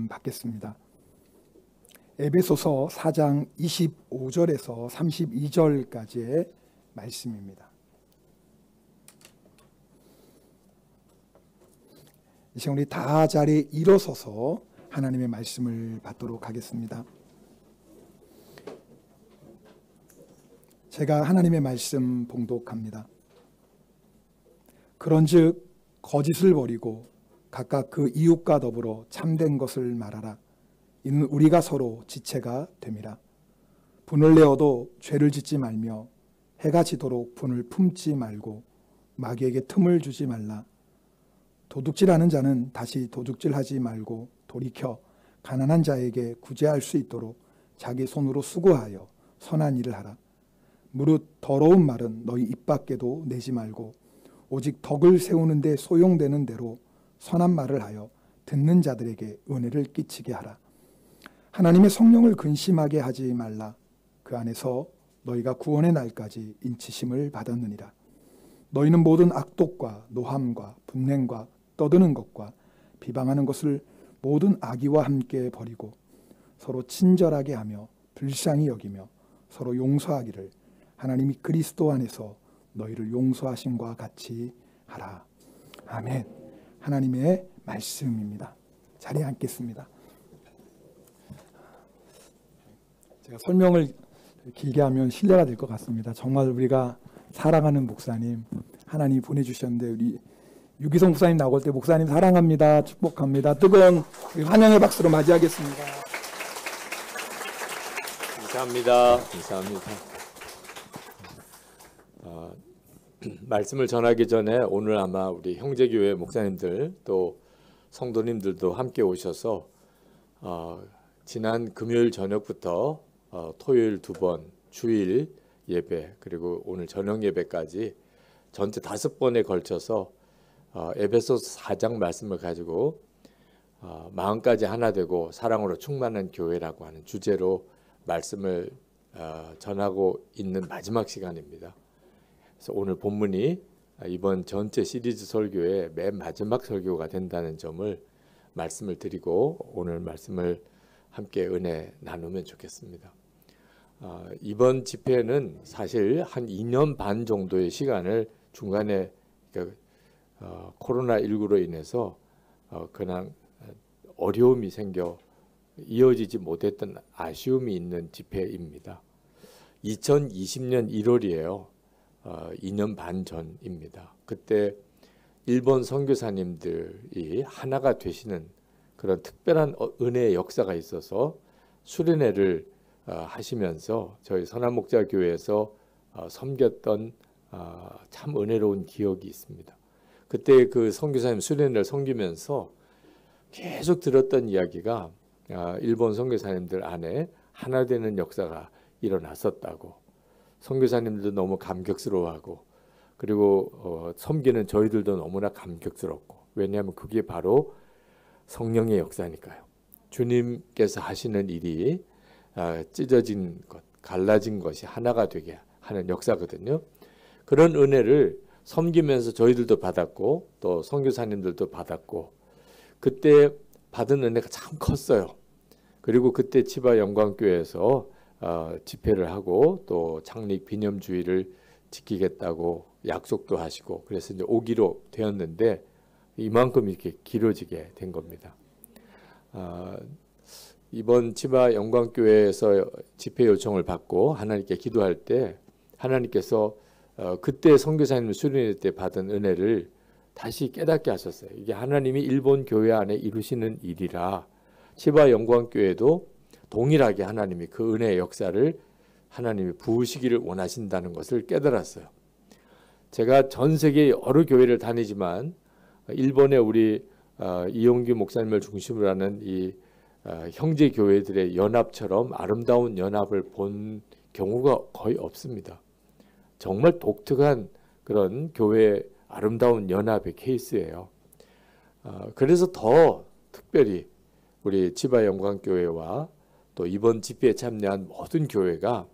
받겠습니다. 에베소서 4장 25절에서 32절까지의 말씀입니다. 이 시간 우리 다 자리에 일어서서 하나님의 말씀을 받도록 하겠습니다. 제가 하나님의 말씀 봉독합니다. 그런즉 거짓을 버리고 각각 그 이웃과 더불어 참된 것을 말하라. 이는 우리가 서로 지체가 됨이라. 분을 내어도 죄를 짓지 말며 해가 지도록 분을 품지 말고 마귀에게 틈을 주지 말라. 도둑질하는 자는 다시 도둑질하지 말고 돌이켜 가난한 자에게 구제할 수 있도록 자기 손으로 수고하여 선한 일을 하라. 무릇 더러운 말은 너희 입 밖에도 내지 말고 오직 덕을 세우는 데 소용되는 대로 선한 말을 하여 듣는 자들에게 은혜를 끼치게 하라. 하나님의 성령을 근심하게 하지 말라. 그 안에서 너희가 구원의 날까지 인치심을 받았느니라. 너희는 모든 악독과 노함과 분냉과 떠드는 것과 비방하는 것을 모든 악의와 함께 버리고 서로 친절하게 하며 불쌍히 여기며 서로 용서하기를 하나님이 그리스도 안에서 너희를 용서하심과 같이 하라. 아멘. 하나님의 말씀입니다. 자리에 앉겠습니다. 제가 설명을 길게 하면 신뢰가 될 것 같습니다. 정말 우리가 사랑하는 목사님 하나님이 보내주셨는데 우리 유기성 목사님 나올 때 목사님 사랑합니다. 축복합니다. 뜨거운 환영의 박수로 맞이하겠습니다. 감사합니다. 감사합니다. 말씀을 전하기 전에 오늘 아마 우리 형제교회 목사님들 또 성도님들도 함께 오셔서 지난 금요일 저녁부터 토요일 2번 주일 예배 그리고 오늘 저녁 예배까지 전체 5번에 걸쳐서 에베소서 4장 말씀을 가지고 마음까지 하나 되고 사랑으로 충만한 교회라고 하는 주제로 말씀을 전하고 있는 마지막 시간입니다. 그래서 오늘 본문이 이번 전체 시리즈 설교의 맨 마지막 설교가 된다는 점을 말씀을 드리고 오늘 말씀을 함께 은혜 나누면 좋겠습니다. 이번 집회는 사실 한 2년 반 정도의 시간을 중간에 코로나19로 인해서 그냥 어려움이 생겨 이어지지 못했던 아쉬움이 있는 집회입니다. 2020년 1월이에요. 2년 반 전입니다. 그때 일본 선교사님들이 하나가 되시는 그런 특별한 은혜의 역사가 있어서 수련회를 하시면서 저희 선한목자교회에서 섬겼던 참 은혜로운 기억이 있습니다. 그때 그 선교사님 수련회를 섬기면서 계속 들었던 이야기가 일본 선교사님들 안에 하나 되는 역사가 일어났었다고. 선교사님들도 너무 감격스러워하고 그리고 섬기는 저희들도 너무나 감격스럽고 왜냐하면 그게 바로 성령의 역사니까요. 주님께서 하시는 일이 찢어진 것, 갈라진 것이 하나가 되게 하는 역사거든요. 그런 은혜를 섬기면서 저희들도 받았고 또 선교사님들도 받았고 그때 받은 은혜가 참 컸어요. 그리고 그때 치바 영광교회에서 집회를 하고 또 창립 기념주의를 지키겠다고 약속도 하시고 그래서 이제 오기로 되었는데 이만큼 이렇게 길어지게 된 겁니다. 이번 치바 영광교회에서 집회 요청을 받고 하나님께 기도할 때 하나님께서 그때 선교사님 수련회 때 받은 은혜를 다시 깨닫게 하셨어요. 이게 하나님이 일본 교회 안에 이루시는 일이라 치바 영광교회도 동일하게 하나님이 그 은혜의 역사를 하나님이 부으시기를 원하신다는 것을 깨달았어요. 제가 전 세계 여러 교회를 다니지만 일본의 우리 이용규 목사님을 중심으로 하는 이 형제 교회들의 연합처럼 아름다운 연합을 본 경우가 거의 없습니다. 정말 독특한 그런 교회 아름다운 연합의 케이스예요. 그래서 더 특별히 우리 치바 영광교회와 또 이번 집회에 참여한 모든 교회가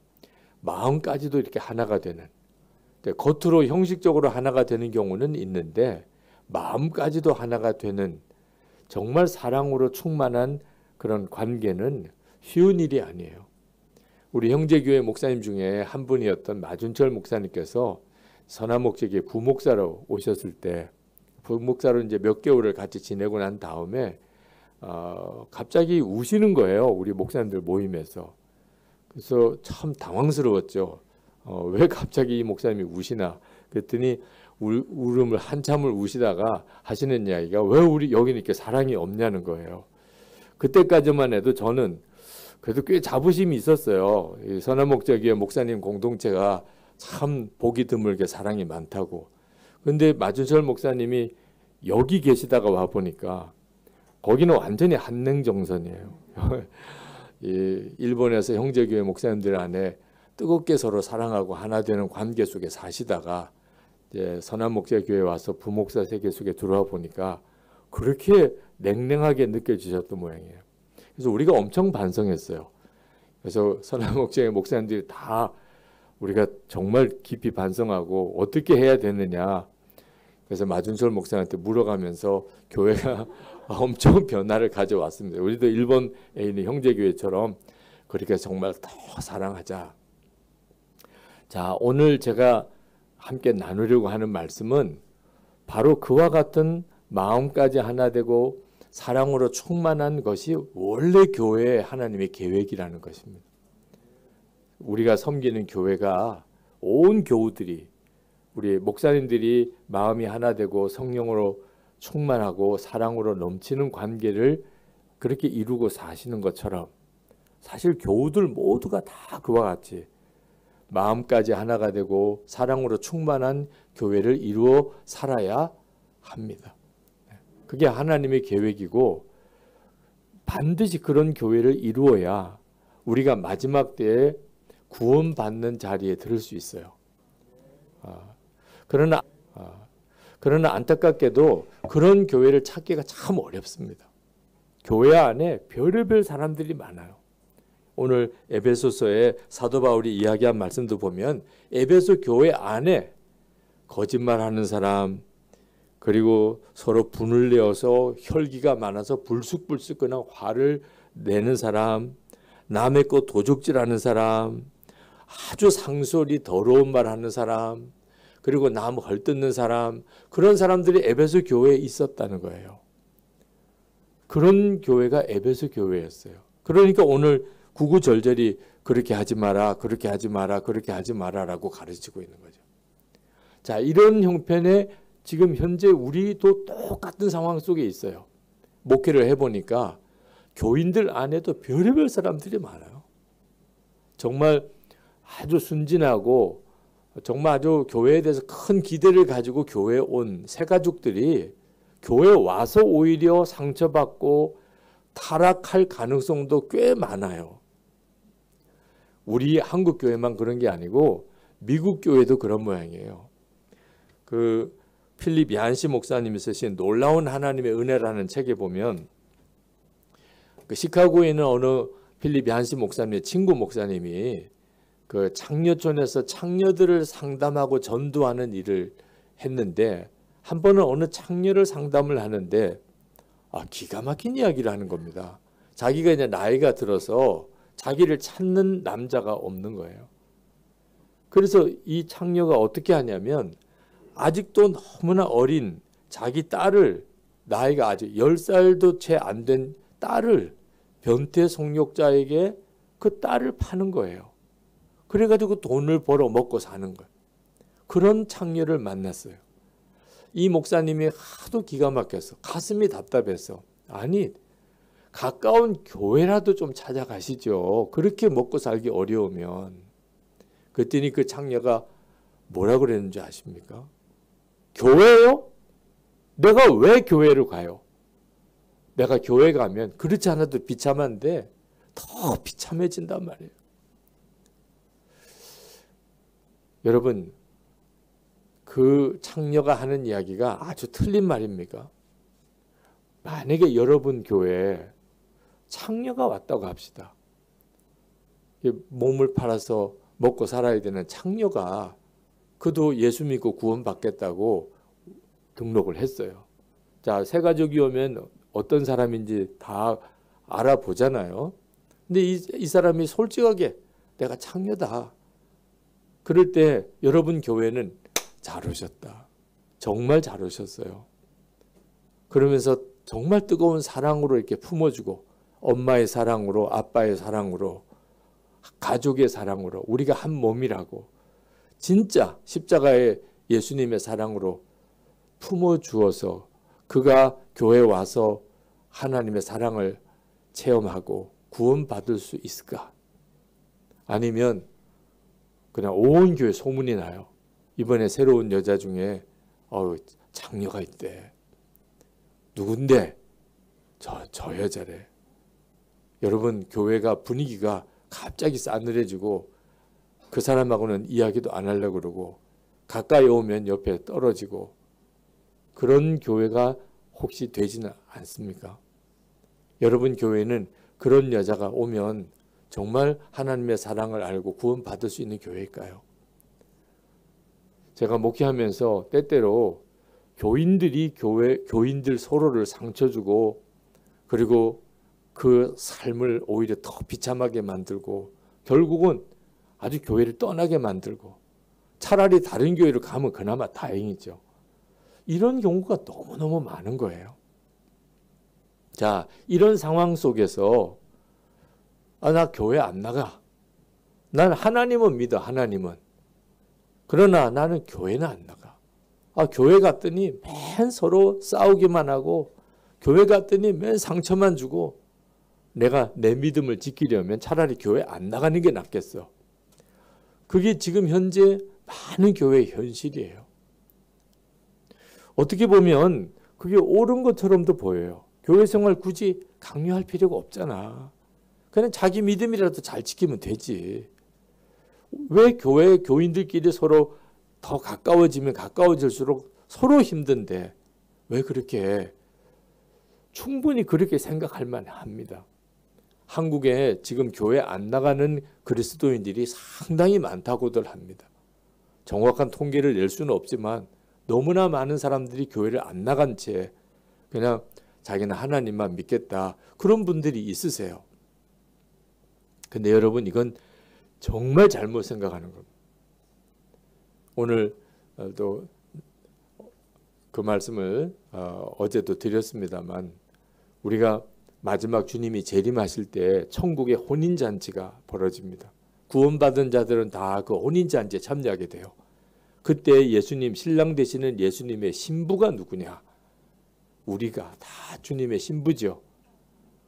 마음까지도 이렇게 하나가 되는, 겉으로 형식적으로 하나가 되는 경우는 있는데 마음까지도 하나가 되는 정말 사랑으로 충만한 그런 관계는 쉬운 일이 아니에요. 우리 형제교회 목사님 중에 한 분이었던 마준철 목사님께서 선화목적에 부목사로 오셨을 때, 부목사로 이제 몇 개월을 같이 지내고 난 다음에 갑자기 우시는 거예요. 우리 목사님들 모임에서. 그래서 참 당황스러웠죠. 왜 갑자기 이 목사님이 우시나? 그랬더니 울음을 한참을 우시다가 하시는 이야기가 왜 우리 여기는 이렇게 사랑이 없냐는 거예요. 그때까지만 해도 저는 그래도 꽤 자부심이 있었어요. 이 선화목적의 목사님 공동체가 참 보기 드물게 사랑이 많다고. 근데 마준철 목사님이 여기 계시다가 와 보니까 거기는 완전히 한냉정선이에요. 일본에서 형제교회 목사님들 안에 뜨겁게 서로 사랑하고 하나 되는 관계 속에 사시다가 이제 선한목자교회에 와서 부목사 세계 속에 들어와 보니까 그렇게 냉랭하게 느껴지셨던 모양이에요. 그래서 우리가 엄청 반성했어요. 그래서 선한목자의 목사님들이 다 우리가 정말 깊이 반성하고 어떻게 해야 되느냐. 그래서 마준철 목사한테 물어가면서 교회가 엄청 변화를 가져왔습니다. 우리도 일본에 있는 형제교회처럼 그렇게 정말 더 사랑하자. 자, 오늘 제가 함께 나누려고 하는 말씀은 바로 그와 같은 마음까지 하나 되고 사랑으로 충만한 것이 원래 교회의 하나님의 계획이라는 것입니다. 우리가 섬기는 교회가 온 교우들이 우리 목사님들이 마음이 하나 되고 성령으로 충만하고 사랑으로 넘치는 관계를 그렇게 이루고 사시는 것처럼 사실 교우들 모두가 다 그와 같이 마음까지 하나가 되고 사랑으로 충만한 교회를 이루어 살아야 합니다. 그게 하나님의 계획이고 반드시 그런 교회를 이루어야 우리가 마지막 때에 구원받는 자리에 들을 수 있어요. 그러나 안타깝게도 그런 교회를 찾기가 참 어렵습니다. 교회 안에 별의별 사람들이 많아요. 오늘 에베소서에 사도 바울이 이야기한 말씀도 보면 에베소 교회 안에 거짓말하는 사람, 그리고 서로 분을 내어서 혈기가 많아서 불쑥불쑥 그냥 화를 내는 사람, 남의 것 도적질하는 사람, 아주 상소리 더러운 말하는 사람, 그리고 남 헐뜯는 사람, 그런 사람들이 에베소 교회에 있었다는 거예요. 그런 교회가 에베소 교회였어요. 그러니까 오늘 구구절절히 그렇게 하지 마라, 그렇게 하지 마라, 그렇게 하지 마라라고 가르치고 있는 거죠. 자, 이런 형편에 지금 현재 우리도 똑같은 상황 속에 있어요. 목회를 해보니까 교인들 안에도 별의별 사람들이 많아요. 정말 아주 순진하고 정말 아주 교회에 대해서 큰 기대를 가지고 교회에 온 새가족들이 교회에 와서 오히려 상처받고 타락할 가능성도 꽤 많아요. 우리 한국 교회만 그런 게 아니고 미국 교회도 그런 모양이에요. 그 필립 얀시 목사님이 쓰신 놀라운 하나님의 은혜라는 책에 보면 그 시카고에 있는 어느 필립 얀시 목사님의 친구 목사님이 그 창녀촌에서 창녀들을 상담하고 전도하는 일을 했는데 한 번은 어느 창녀를 상담을 하는데 기가 막힌 이야기를 하는 겁니다. 자기가 이제 나이가 들어서 자기를 찾는 남자가 없는 거예요. 그래서 이 창녀가 어떻게 하냐면 아직도 너무나 어린 자기 딸을 나이가 아직 10살도 채 안 된 딸을 변태 성욕자에게 그 딸을 파는 거예요. 그래가지고 돈을 벌어 먹고 사는 거예요. 그런 창녀를 만났어요. 이 목사님이 하도 기가 막혀서 가슴이 답답해서 아니 가까운 교회라도 좀 찾아가시죠. 그렇게 먹고 살기 어려우면. 그랬더니 그 창녀가 뭐라 그랬는지 아십니까? 교회요? 내가 왜 교회를 가요? 내가 교회 가면 그렇지 않아도 비참한데 더 비참해진단 말이에요. 여러분, 그 창녀가 하는 이야기가 아주 틀린 말입니까? 만약에 여러분 교회에 창녀가 왔다고 합시다. 몸을 팔아서 먹고 살아야 되는 창녀가 그도 예수 믿고 구원받겠다고 등록을 했어요. 자, 새 가족이 오면 어떤 사람인지 다 알아보잖아요. 근데 이 사람이 솔직하게 내가 창녀다. 그럴 때 여러분 교회는 잘 오셨다. 정말 잘 오셨어요. 그러면서 정말 뜨거운 사랑으로 이렇게 품어주고 엄마의 사랑으로 아빠의 사랑으로 가족의 사랑으로 우리가 한 몸이라고 진짜 십자가의 예수님의 사랑으로 품어주어서 그가 교회에 와서 하나님의 사랑을 체험하고 구원받을 수 있을까? 아니면 그냥 온 교회 소문이 나요. 이번에 새로운 여자 중에 장녀가 있대. 누군데? 저 여자래. 여러분 교회가 분위기가 갑자기 싸늘해지고 그 사람하고는 이야기도 안 하려고 그러고 가까이 오면 옆에 떨어지고 그런 교회가 혹시 되지는 않습니까? 여러분 교회는 그런 여자가 오면 정말 하나님의 사랑을 알고 구원받을 수 있는 교회일까요? 제가 목회하면서 때때로 교인들 서로를 상처 주고 그리고 그 삶을 오히려 더 비참하게 만들고 결국은 아주 교회를 떠나게 만들고 차라리 다른 교회로 가면 그나마 다행이죠. 이런 경우가 너무너무 많은 거예요. 자, 이런 상황 속에서 나 교회 안 나가. 난 하나님은 믿어, 하나님은. 그러나 나는 교회는 안 나가. 교회 갔더니 맨 서로 싸우기만 하고 교회 갔더니 맨 상처만 주고 내가 내 믿음을 지키려면 차라리 교회 안 나가는 게 낫겠어. 그게 지금 현재 많은 교회의 현실이에요. 어떻게 보면 그게 옳은 것처럼도 보여요. 교회 생활 굳이 강요할 필요가 없잖아. 그냥 자기 믿음이라도 잘 지키면 되지. 왜 교회 교인들끼리 서로 더 가까워지면 가까워질수록 서로 힘든데 왜 그렇게 충분히 그렇게 생각할 만합니다. 한국에 지금 교회 안 나가는 그리스도인들이 상당히 많다고들 합니다. 정확한 통계를 낼 수는 없지만 너무나 많은 사람들이 교회를 안 나간 채 그냥 자기는 하나님만 믿겠다. 그런 분들이 있으세요. 근데 여러분 이건 정말 잘못 생각하는 겁니다. 오늘도 그 말씀을 어제도 드렸습니다만 우리가 마지막 주님이 재림하실 때 천국의 혼인잔치가 벌어집니다. 구원받은 자들은 다 그 혼인잔치에 참여하게 돼요. 그때 예수님 신랑 되시는 예수님의 신부가 누구냐? 우리가 다 주님의 신부죠.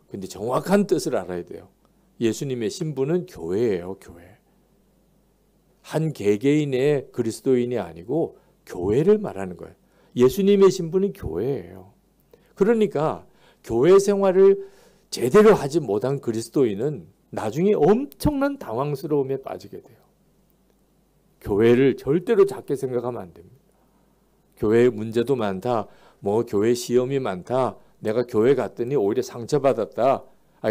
근데 정확한 뜻을 알아야 돼요. 예수님의 신부는 교회예요, 교회. 한 개개인의 그리스도인이 아니고 교회를 말하는 거예요. 예수님의 신부는 교회예요. 그러니까 교회 생활을 제대로 하지 못한 그리스도인은 나중에 엄청난 당황스러움에 빠지게 돼요. 교회를 절대로 작게 생각하면 안 됩니다. 교회에 문제도 많다. 교회 시험이 많다. 내가 교회 갔더니 오히려 상처받았다.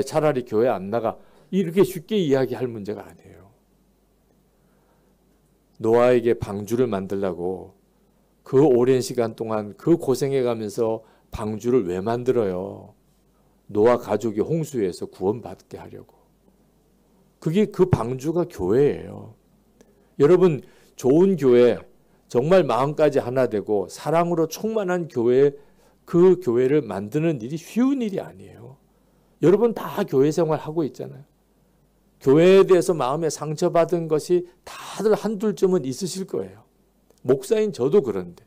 차라리 교회 안 나가. 이렇게 쉽게 이야기할 문제가 아니에요. 노아에게 방주를 만들려고 그 오랜 시간 동안 그 고생해가면서 방주를 왜 만들어요? 노아 가족이 홍수에서 구원받게 하려고. 그게 그 방주가 교회예요. 여러분 좋은 교회 정말 마음까지 하나 되고 사랑으로 충만한 교회 그 교회를 만드는 일이 쉬운 일이 아니에요. 여러분 다 교회 생활 하고 있잖아요. 교회에 대해서 마음에 상처받은 것이 다들 한둘쯤은 있으실 거예요. 목사인 저도 그런데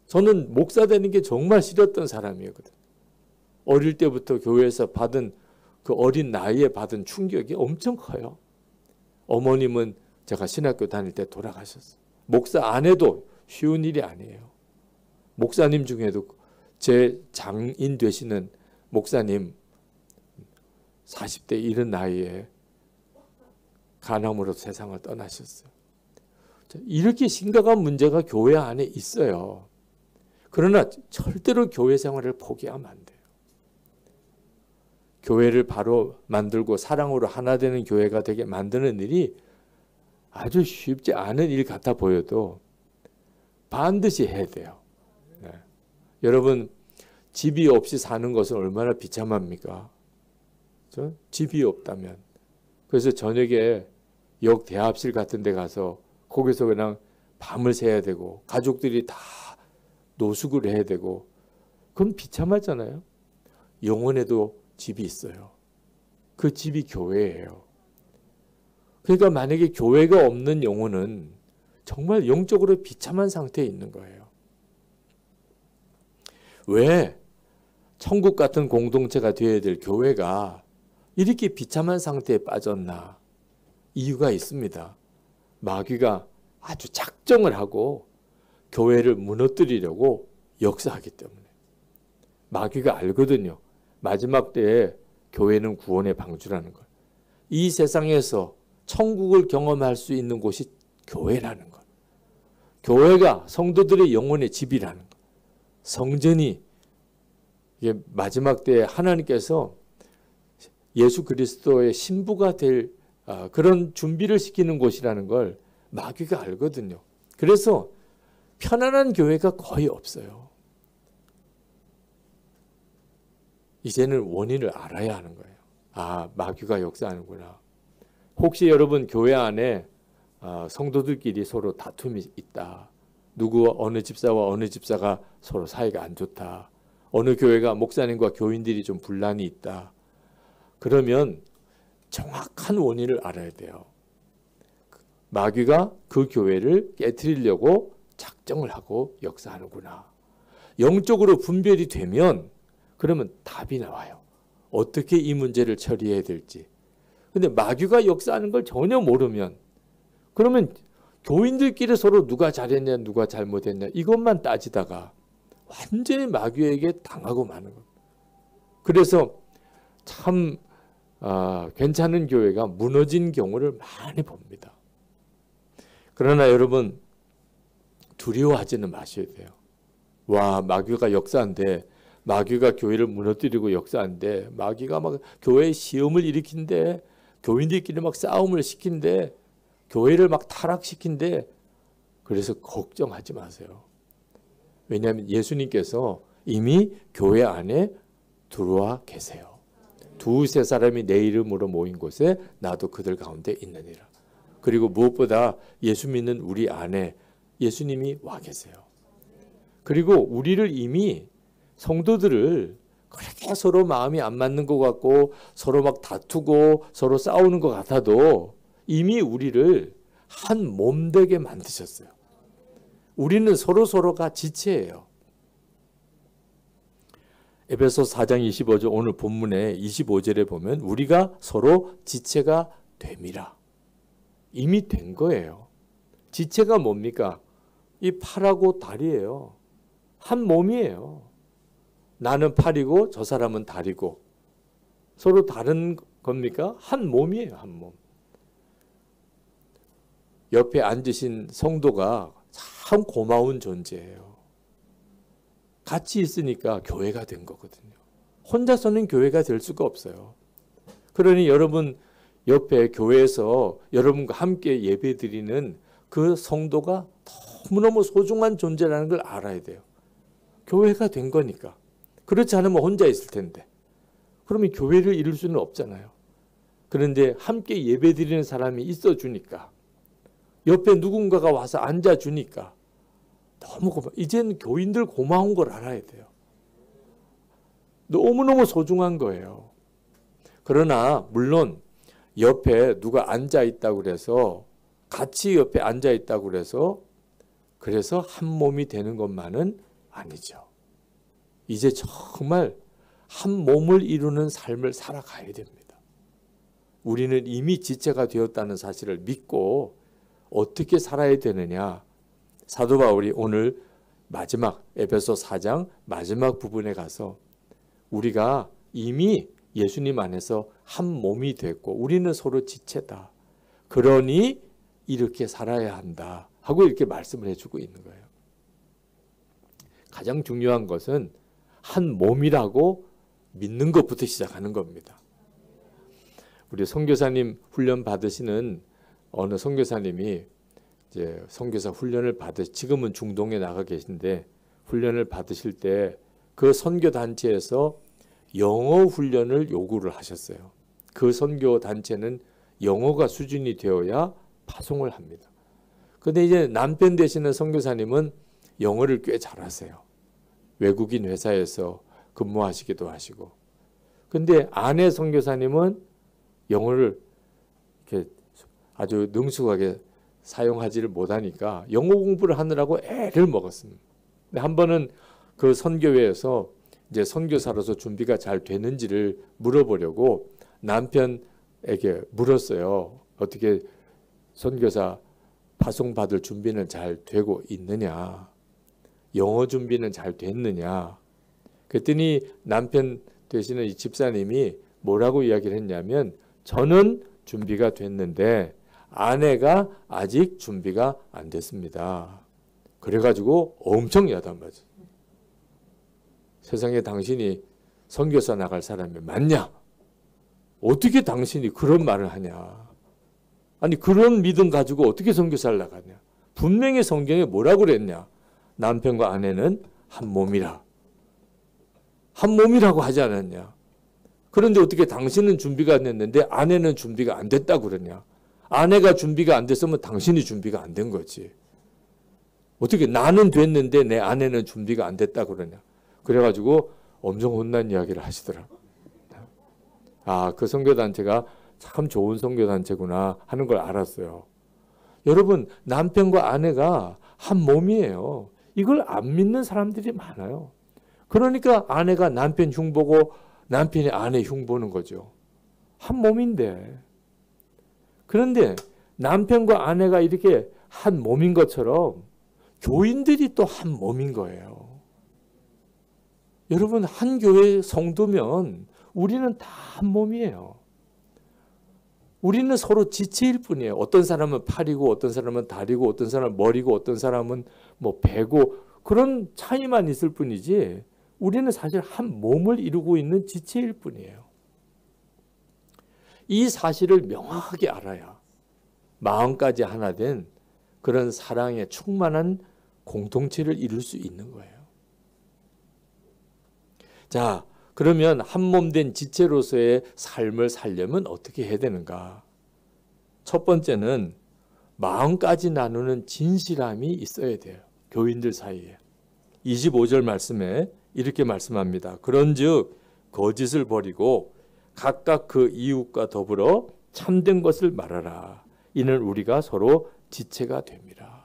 저는 목사 되는 게 정말 싫었던 사람이었거든요. 어릴 때부터 교회에서 받은 그 어린 나이에 받은 충격이 엄청 커요. 어머님은 제가 신학교 다닐 때 돌아가셨어요. 목사 안 해도 쉬운 일이 아니에요. 목사님 중에도 제 장인 되시는 목사님 40대 이른 나이에 간암으로 세상을 떠나셨어요. 이렇게 심각한 문제가 교회 안에 있어요. 그러나 절대로 교회 생활을 포기하면 안 돼요. 교회를 바로 만들고 사랑으로 하나 되는 교회가 되게 만드는 일이 아주 쉽지 않은 일 같아 보여도 반드시 해야 돼요. 네. 여러분 집이 없이 사는 것은 얼마나 비참합니까? 집이 없다면. 그래서 저녁에 역 대합실 같은 데 가서 거기서 그냥 밤을 새야 되고 가족들이 다 노숙을 해야 되고 그건 비참하잖아요. 영혼에도 집이 있어요. 그 집이 교회예요. 그러니까 만약에 교회가 없는 영혼은 정말 영적으로 비참한 상태에 있는 거예요. 왜 천국 같은 공동체가 되어야 될 교회가 이렇게 비참한 상태에 빠졌나? 이유가 있습니다. 마귀가 아주 작정을 하고 교회를 무너뜨리려고 역사하기 때문에. 마귀가 알거든요. 마지막 때에 교회는 구원의 방주라는 걸. 이 세상에서 천국을 경험할 수 있는 곳이 교회라는 것. 교회가 성도들의 영혼의 집이라는 것. 성전이 이게 마지막 때에 하나님께서 예수 그리스도의 신부가 될 그런 준비를 시키는 곳이라는 걸 마귀가 알거든요. 그래서 편안한 교회가 거의 없어요. 이제는 원인을 알아야 하는 거예요. 아, 마귀가 역사하는구나. 혹시 여러분 교회 안에 성도들끼리 서로 다툼이 있다. 누구 어느 집사와 어느 집사가 서로 사이가 안 좋다. 어느 교회가 목사님과 교인들이 좀 분란이 있다. 그러면 정확한 원인을 알아야 돼요. 마귀가 그 교회를 깨트리려고 작정을 하고 역사하는구나. 영적으로 분별이 되면 그러면 답이 나와요. 어떻게 이 문제를 처리해야 될지. 근데 마귀가 역사하는 걸 전혀 모르면 그러면 교인들끼리 서로 누가 잘했냐 누가 잘못했냐 이것만 따지다가 완전히 마귀에게 당하고 마는 겁니다. 그래서 참 괜찮은 교회가 무너진 경우를 많이 봅니다. 그러나 여러분 두려워하지는 마셔야 돼요. 와, 마귀가 역사한데 마귀가 교회를 무너뜨리고 역사한데 마귀가 막 교회에 시험을 일으킨대 교인들끼리 막 싸움을 시킨대 교회를 막 타락시킨대. 그래서 걱정하지 마세요. 왜냐하면 예수님께서 이미 교회 안에 들어와 계세요. 두세 사람이 내 이름으로 모인 곳에 나도 그들 가운데 있느니라. 그리고 무엇보다 예수 믿는 우리 안에 예수님이 와 계세요. 그리고 우리를 이미 성도들을 그렇게 서로 마음이 안 맞는 것 같고 서로 막 다투고 서로 싸우는 것 같아도 이미 우리를 한 몸 되게 만드셨어요. 우리는 서로가 지체예요. 에베소 4장 25절 오늘 본문의 25절에 보면 우리가 서로 지체가 됨이라. 이미 된 거예요. 지체가 뭡니까? 이 팔하고 다리예요. 한 몸이에요. 나는 팔이고 저 사람은 다리고 서로 다른 겁니까? 한 몸이에요. 한 몸. 옆에 앉으신 성도가 참 고마운 존재예요. 같이 있으니까 교회가 된 거거든요. 혼자서는 교회가 될 수가 없어요. 그러니 여러분 옆에 교회에서 여러분과 함께 예배드리는 그 성도가 너무너무 소중한 존재라는 걸 알아야 돼요. 교회가 된 거니까. 그렇지 않으면 혼자 있을 텐데. 그러면 교회를 이룰 수는 없잖아요. 그런데 함께 예배드리는 사람이 있어주니까 옆에 누군가가 와서 앉아주니까 너무 고마워. 이제는 교인들 고마운 걸 알아야 돼요. 너무너무 소중한 거예요. 그러나 물론 옆에 누가 앉아있다고 그래서 같이 옆에 앉아있다고 그래서 한 몸이 되는 것만은 아니죠. 이제 정말 한 몸을 이루는 삶을 살아가야 됩니다. 우리는 이미 지체가 되었다는 사실을 믿고 어떻게 살아야 되느냐. 사도 바울이 오늘 마지막 에베소 4장 마지막 부분에 가서 우리가 이미 예수님 안에서 한 몸이 됐고 우리는 서로 지체다. 그러니 이렇게 살아야 한다 하고 이렇게 말씀을 해주고 있는 거예요. 가장 중요한 것은 한 몸이라고 믿는 것부터 시작하는 겁니다. 우리 선교사님 훈련 받으시는 어느 선교사님이 이제 선교사 훈련을 지금은 중동에 나가 계신데 훈련을 받으실 때 그 선교 단체에서 영어 훈련을 요구를 하셨어요. 그 선교 단체는 영어가 수준이 되어야 파송을 합니다. 근데 이제 남편 되시는 선교사님은 영어를 꽤 잘하세요. 외국인 회사에서 근무하시기도 하시고. 근데 아내 선교사님은 영어를 이렇게 아주 능숙하게 사용하지를 못하니까 영어 공부를 하느라고 애를 먹었습니다. 근데 한 번은 그 선교회에서 이제 선교사로서 준비가 잘 되는지를 물어보려고 남편에게 물었어요. 어떻게 선교사 파송받을 준비는 잘 되고 있느냐? 영어 준비는 잘 됐느냐? 그랬더니 남편 되시는 이 집사님이 뭐라고 이야기를 했냐면 저는 준비가 됐는데 아내가 아직 준비가 안 됐습니다. 그래가지고 엄청 야단맞았어요. 세상에 당신이 선교사 나갈 사람이 맞냐? 어떻게 당신이 그런 말을 하냐? 아니 그런 믿음 가지고 어떻게 선교사를 나가냐? 분명히 성경에 뭐라고 그랬냐? 남편과 아내는 한 몸이라. 한 몸이라고 하지 않았냐? 그런데 어떻게 당신은 준비가 안 됐는데 아내는 준비가 안 됐다고 그러냐? 아내가 준비가 안 됐으면 당신이 준비가 안 된 거지. 어떻게 나는 됐는데 내 아내는 준비가 안 됐다고 그러냐? 그래가지고 엄청 혼난 이야기를 하시더라고요. 아, 그 선교단체가 참 좋은 선교단체구나 하는 걸 알았어요. 여러분, 남편과 아내가 한 몸이에요. 이걸 안 믿는 사람들이 많아요. 그러니까 아내가 남편 흉보고 남편이 아내 흉보는 거죠. 한 몸인데. 그런데 남편과 아내가 이렇게 한 몸인 것처럼 교인들이 또 한 몸인 거예요. 여러분, 한 교회 성도면 우리는 다 한 몸이에요. 우리는 서로 지체일 뿐이에요. 어떤 사람은 팔이고 어떤 사람은 다리고 어떤 사람은 머리고 어떤 사람은 뭐 배고 그런 차이만 있을 뿐이지 우리는 사실 한 몸을 이루고 있는 지체일 뿐이에요. 이 사실을 명확하게 알아야 마음까지 하나 된 그런 사랑에 충만한 공동체를 이룰 수 있는 거예요. 자, 그러면 한 몸 된 지체로서의 삶을 살려면 어떻게 해야 되는가? 첫 번째는 마음까지 나누는 진실함이 있어야 돼요. 교인들 사이에. 25절 말씀에 이렇게 말씀합니다. 그런즉 거짓을 버리고 각각 그 이웃과 더불어 참된 것을 말하라. 이는 우리가 서로 지체가 됩니다.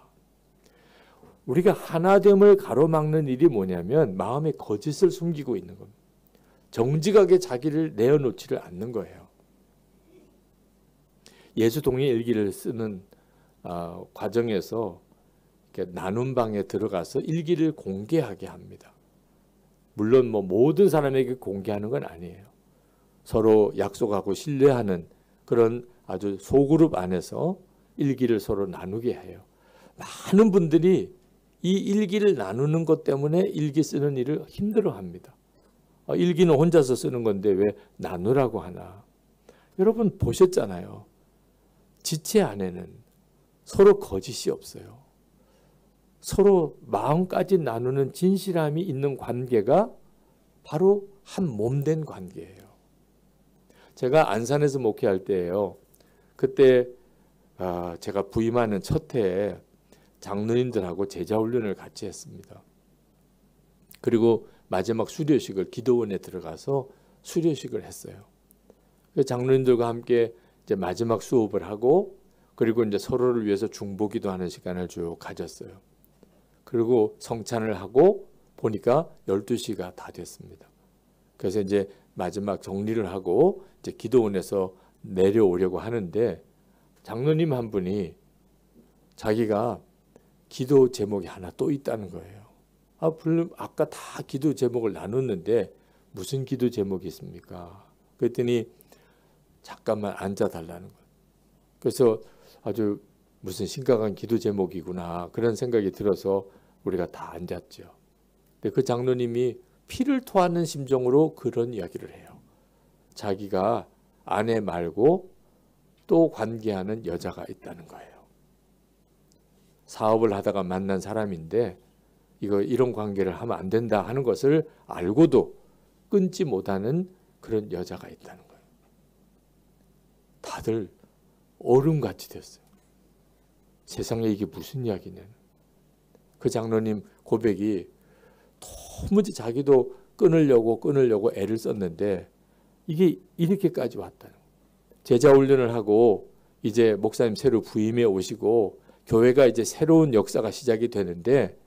우리가 하나됨을 가로막는 일이 뭐냐면 마음에 거짓을 숨기고 있는 겁니다. 정직하게 자기를 내어놓지를 않는 거예요. 예수 동의 일기를 쓰는 과정에서 이렇게 나눔 방에 들어가서 일기를 공개하게 합니다. 물론 뭐 모든 사람에게 공개하는 건 아니에요. 서로 약속하고 신뢰하는 그런 아주 소그룹 안에서 일기를 서로 나누게 해요. 많은 분들이 이 일기를 나누는 것 때문에 일기 쓰는 일을 힘들어합니다. 일기는 혼자서 쓰는 건데 왜 나누라고 하나. 여러분 보셨잖아요. 지체 안에는 서로 거짓이 없어요. 서로 마음까지 나누는 진실함이 있는 관계가 바로 한 몸 된 관계예요. 제가 안산에서 목회할 때예요. 그때 제가 부임하는 첫 해에 장로님들하고 제자훈련을 같이 했습니다. 그리고 마지막 수료식을 기도원에 들어가서 수료식을 했어요. 장로님들과 함께 이제 마지막 수업을 하고 그리고 이제 서로를 위해서 중보기도하는 시간을 쭉 가졌어요. 그리고 성찬을 하고 보니까 12시가 다 됐습니다. 그래서 이제 마지막 정리를 하고 이제 기도원에서 내려오려고 하는데 장로님 한 분이 자기가 기도 제목이 하나 또 있다는 거예요. 아까 다 기도 제목을 나눴는데 무슨 기도 제목이 있습니까? 그랬더니 잠깐만 앉아달라는 거예요. 그래서 아주 무슨 심각한 기도 제목이구나 그런 생각이 들어서 우리가 다 앉았죠. 근데 그 장로님이 피를 토하는 심정으로 그런 이야기를 해요. 자기가 아내 말고 또 관계하는 여자가 있다는 거예요. 사업을 하다가 만난 사람인데 이런 관계를 하면 안 된다 하는 것을 알고도 끊지 못하는 그런 여자가 있다는 거예요. 다들 어른같이 됐어요. 세상에 이게 무슨 이야기냐. 그 장로님 고백이 도무지 자기도 끊으려고 애를 썼는데 이게 이렇게까지 왔다는 거예요. 제자 훈련을 하고 이제 목사님 새로 부임해 오시고 교회가 이제 새로운 역사가 시작이 되는데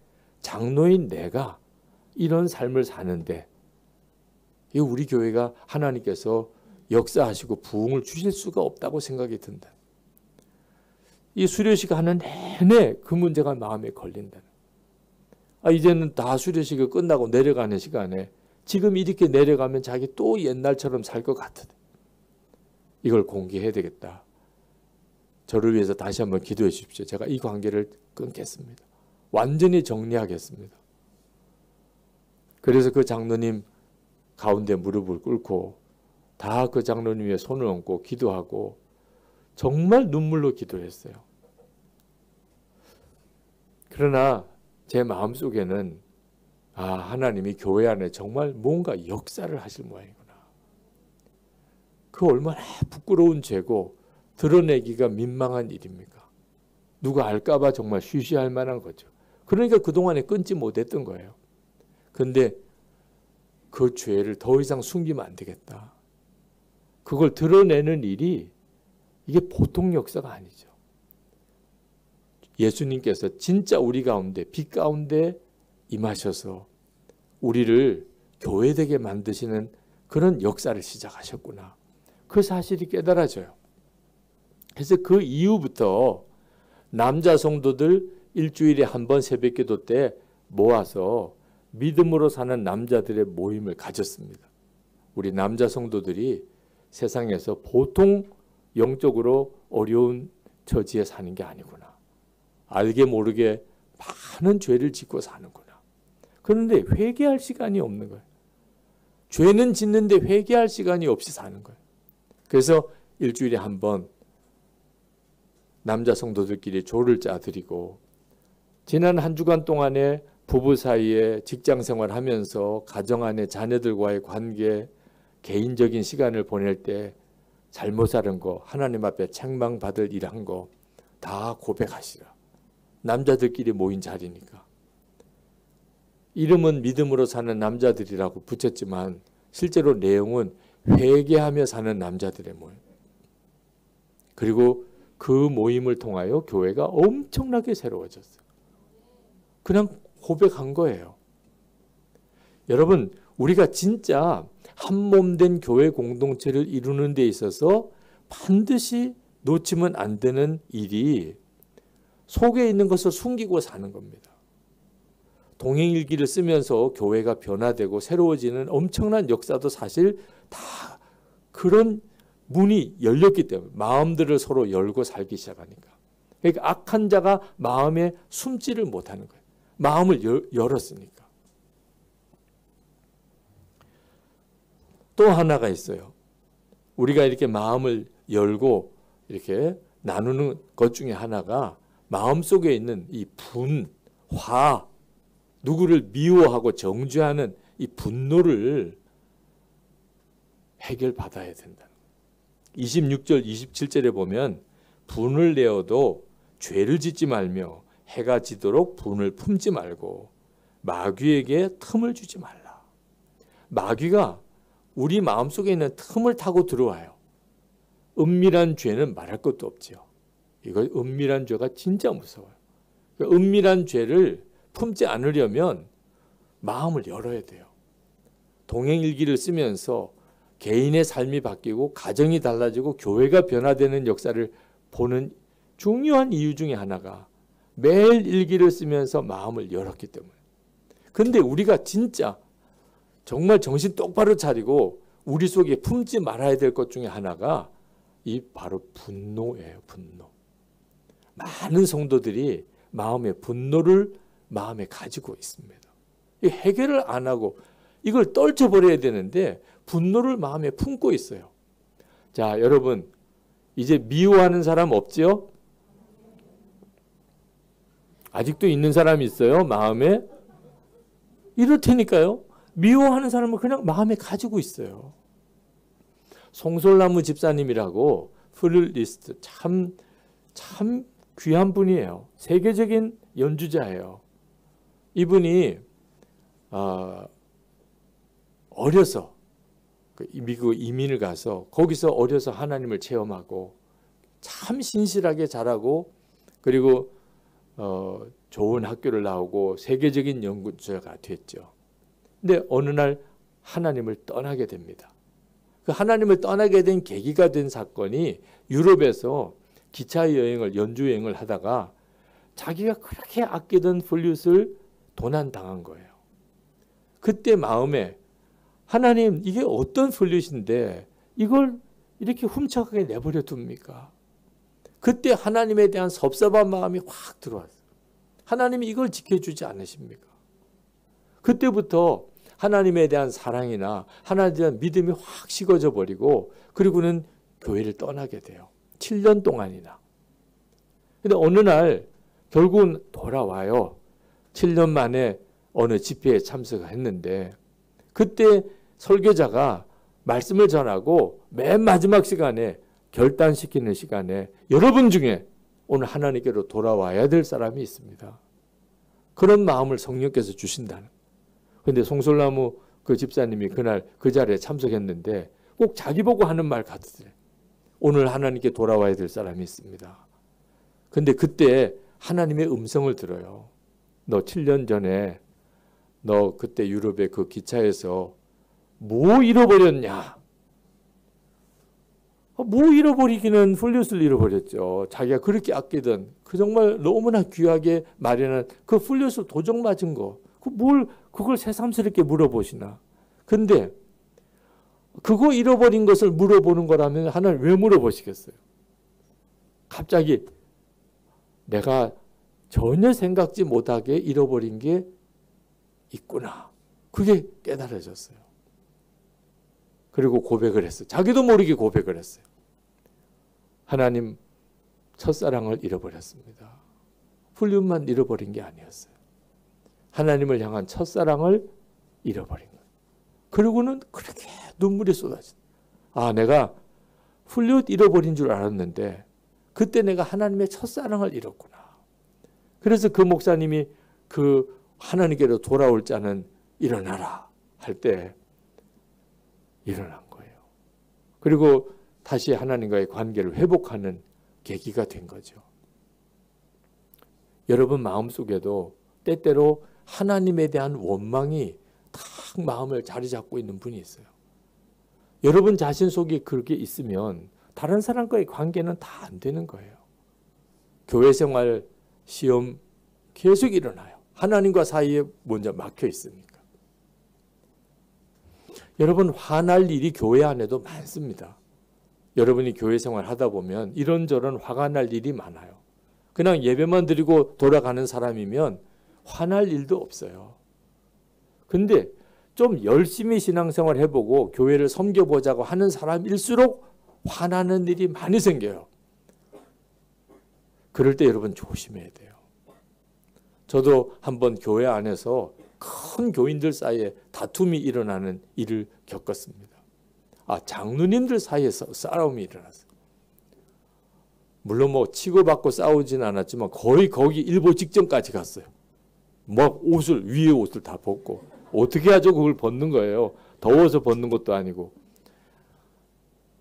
장로인 내가 이런 삶을 사는데 이 우리 교회가 하나님께서 역사하시고 부흥을 주실 수가 없다고 생각이 든다. 이 수료식 하는 내내 그 문제가 마음에 걸린다. 이제는 다 수료식이 끝나고 내려가는 시간에 지금 이렇게 내려가면 자기 또 옛날처럼 살 것 같은. 이걸 공개해야 되겠다. 저를 위해서 다시 한번 기도해 주십시오. 제가 이 관계를 끊겠습니다. 완전히 정리하겠습니다. 그래서 그 장로님 가운데 무릎을 꿇고 다 그 장로님 위에 손을 얹고 기도하고 정말 눈물로 기도했어요. 그러나 제 마음속에는 하나님이 교회 안에 정말 뭔가 역사를 하실 모양이구나. 그 얼마나 부끄러운 죄고 드러내기가 민망한 일입니까? 누가 알까 봐 정말 쉬쉬할 만한 거죠. 그러니까 그동안에 끊지 못했던 거예요. 근데 그 죄를 더 이상 숨기면 안 되겠다. 그걸 드러내는 일이 이게 보통 역사가 아니죠. 예수님께서 진짜 우리 가운데 빛 가운데 임하셔서 우리를 교회되게 만드시는 그런 역사를 시작하셨구나. 그 사실이 깨달아져요. 그래서 그 이후부터 남자 성도들 일주일에 한 번 새벽기도 때 모아서 믿음으로 사는 남자들의 모임을 가졌습니다. 우리 남자 성도들이 세상에서 보통 영적으로 어려운 처지에 사는 게 아니구나. 알게 모르게 많은 죄를 짓고 사는구나. 그런데 회개할 시간이 없는 거예요. 죄는 짓는데 회개할 시간이 없이 사는 거예요. 그래서 일주일에 한 번 남자 성도들끼리 조를 짜드리고 지난 한 주간 동안에 부부 사이에 직장 생활하면서 가정 안에 자녀들과의 관계, 개인적인 시간을 보낼 때 잘못 사는 거, 하나님 앞에 책망받을 일한 거 다 고백하시라. 남자들끼리 모인 자리니까. 이름은 믿음으로 사는 남자들이라고 붙였지만 실제로 내용은 회개하며 사는 남자들의 모임. 그리고 그 모임을 통하여 교회가 엄청나게 새로워졌어요. 그냥 고백한 거예요. 여러분, 우리가 진짜 한 몸 된 교회 공동체를 이루는 데 있어서 반드시 놓치면 안 되는 일이 속에 있는 것을 숨기고 사는 겁니다. 동행일기를 쓰면서 교회가 변화되고 새로워지는 엄청난 역사도 사실 다 그런 문이 열렸기 때문에 마음들을 서로 열고 살기 시작하니까. 그러니까 악한 자가 마음에 숨지를 못하는 거예요. 마음을 열었으니까. 또 하나가 있어요. 우리가 이렇게 마음을 열고 이렇게 나누는 것 중에 하나가 마음속에 있는 이 분, 화, 누구를 미워하고 정죄하는 이 분노를 해결받아야 된다. 26절, 27절에 보면 분을 내어도 죄를 짓지 말며 해가 지도록 분을 품지 말고 마귀에게 틈을 주지 말라. 마귀가 우리 마음속에 있는 틈을 타고 들어와요. 은밀한 죄는 말할 것도 없죠. 이거 은밀한 죄가 진짜 무서워요. 은밀한 죄를 품지 않으려면 마음을 열어야 돼요. 동행일기를 쓰면서 개인의 삶이 바뀌고 가정이 달라지고 교회가 변화되는 역사를 보는 중요한 이유 중에 하나가 매일 일기를 쓰면서 마음을 열었기 때문에. 근데 우리가 진짜 정말 정신 똑바로 차리고 우리 속에 품지 말아야 될 것 중에 하나가 이 바로 분노예요. 분노. 많은 성도들이 마음의 분노를 마음에 가지고 있습니다. 이 해결을 안 하고 이걸 떨쳐버려야 되는데 분노를 마음에 품고 있어요. 자, 여러분 이제 미워하는 사람 없죠? 아직도 있는 사람이 있어요? 마음에? 이렇다니까요. 미워하는 사람은 그냥 마음에 가지고 있어요. 송솔나무 집사님이라고 플루리스트 참 귀한 분이에요. 세계적인 연주자예요. 이분이 어려서 미국 이민을 가서 거기서 어려서 하나님을 체험하고 참 신실하게 자라고 그리고 좋은 학교를 나오고 세계적인 연구자가 됐죠. 근데 어느 날 하나님을 떠나게 됩니다. 그 하나님을 떠나게 된 계기가 된 사건이 유럽에서 기차 여행을 연주 여행을 하다가 자기가 그렇게 아끼던 플룻을 도난당한 거예요. 그때 마음에 하나님 이게 어떤 플룻인데 이걸 이렇게 훔쳐가게 내버려 둡니까? 그때 하나님에 대한 섭섭한 마음이 확 들어왔어요. 하나님이 이걸 지켜주지 않으십니까? 그때부터 하나님에 대한 사랑이나 하나님에 대한 믿음이 확 식어져 버리고 그리고는 교회를 떠나게 돼요. 7년 동안이나. 근데 어느 날 결국은 돌아와요. 7년 만에 어느 집회에 참석했는데 그때 설교자가 말씀을 전하고 맨 마지막 시간에 결단시키는 시간에 여러분 중에 오늘 하나님께로 돌아와야 될 사람이 있습니다. 그런 마음을 성령께서 주신다는. 그런데 송솔나무 그 집사님이 그날 그 자리에 참석했는데 꼭 자기 보고 하는 말 같으세요. 오늘 하나님께 돌아와야 될 사람이 있습니다. 근데 그때 하나님의 음성을 들어요. 너 7년 전에 너 그때 유럽의 그 기차에서 뭐 잃어버렸냐? 뭐 잃어버리기는 플룻을 잃어버렸죠. 자기가 그렇게 아끼던 그 정말 너무나 귀하게 마련한 그 플룻을 도적 맞은 거. 그걸 새삼스럽게 물어보시나. 근데 그거 잃어버린 것을 물어보는 거라면 하나님 왜 물어보시겠어요? 갑자기 내가 전혀 생각지 못하게 잃어버린 게 있구나. 그게 깨달아졌어요. 그리고 고백을 했어요. 자기도 모르게 고백을 했어요. 하나님, 첫사랑을 잃어버렸습니다. 플룻만 잃어버린 게 아니었어요. 하나님을 향한 첫사랑을 잃어버린 거예요. 그리고는 그렇게 눈물이 쏟아졌어요. 내가 플룻 잃어버린 줄 알았는데 그때 내가 하나님의 첫사랑을 잃었구나. 그래서 그 목사님이 그 하나님께로 돌아올 자는 일어나라 할 때 일어난 거예요. 그리고 다시 하나님과의 관계를 회복하는 계기가 된 거죠. 여러분 마음속에도 때때로 하나님에 대한 원망이 딱 마음을 자리 잡고 있는 분이 있어요. 여러분 자신 속에 그렇게 있으면 다른 사람과의 관계는 다 안 되는 거예요. 교회 생활, 시험 계속 일어나요. 하나님과 사이에 먼저 막혀 있으니까. 여러분 화날 일이 교회 안에도 많습니다. 여러분이 교회 생활 하다 보면 이런저런 화가 날 일이 많아요. 그냥 예배만 드리고 돌아가는 사람이면 화날 일도 없어요. 근데 좀 열심히 신앙생활 해보고 교회를 섬겨보자고 하는 사람일수록 화나는 일이 많이 생겨요. 그럴 때 여러분 조심해야 돼요. 저도 한번 교회 안에서 큰 교인들 사이에 다툼이 일어나는 일을 겪었습니다. 장로님들 사이에서 싸움이 일어났어요. 물론 치고받고 싸우진 않았지만 거의 거기 일보 직전까지 갔어요. 위에 옷을 다 벗고 어떻게 하죠? 그걸 벗는 거예요. 더워서 벗는 것도 아니고.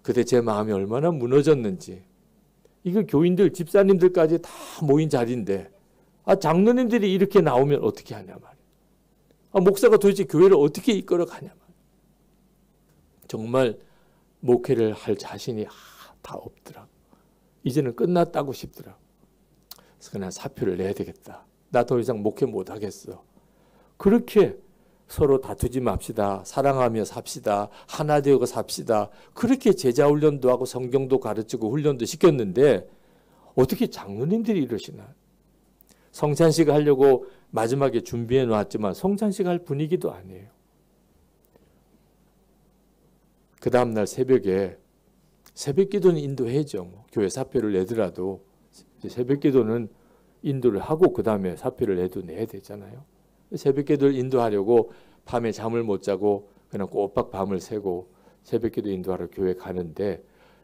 그때 제 마음이 얼마나 무너졌는지. 이거 교인들, 집사님들까지 다 모인 자리인데 장로님들이 이렇게 나오면 어떻게 하냐 말이에요. 목사가 도대체 교회를 어떻게 이끌어 가냐 말이에요. 정말 목회를 할 자신이 다 없더라고. 이제는 끝났다고 싶더라고. 그래서 그냥 사표를 내야 되겠다. 나 더 이상 목회 못 하겠어. 그렇게 서로 다투지 맙시다. 사랑하며 삽시다. 하나 되어 삽시다. 그렇게 제자 훈련도 하고 성경도 가르치고 훈련도 시켰는데 어떻게 장로님들이 이러시나. 성찬식 하려고 마지막에 준비해 놨지만 성찬식 할 분위기도 아니에요. 그 다음날 새벽에 새벽 기도는 인도해야죠. 교회 사표를 내더라도 새벽 기도는 인도를 하고 그 다음에 사표를 내야 되잖아요. 새벽기도를 인도하려고 밤에 잠을 못 자고 그냥 꼬박 밤을 새고 새벽기도 인도하러 교회 가는데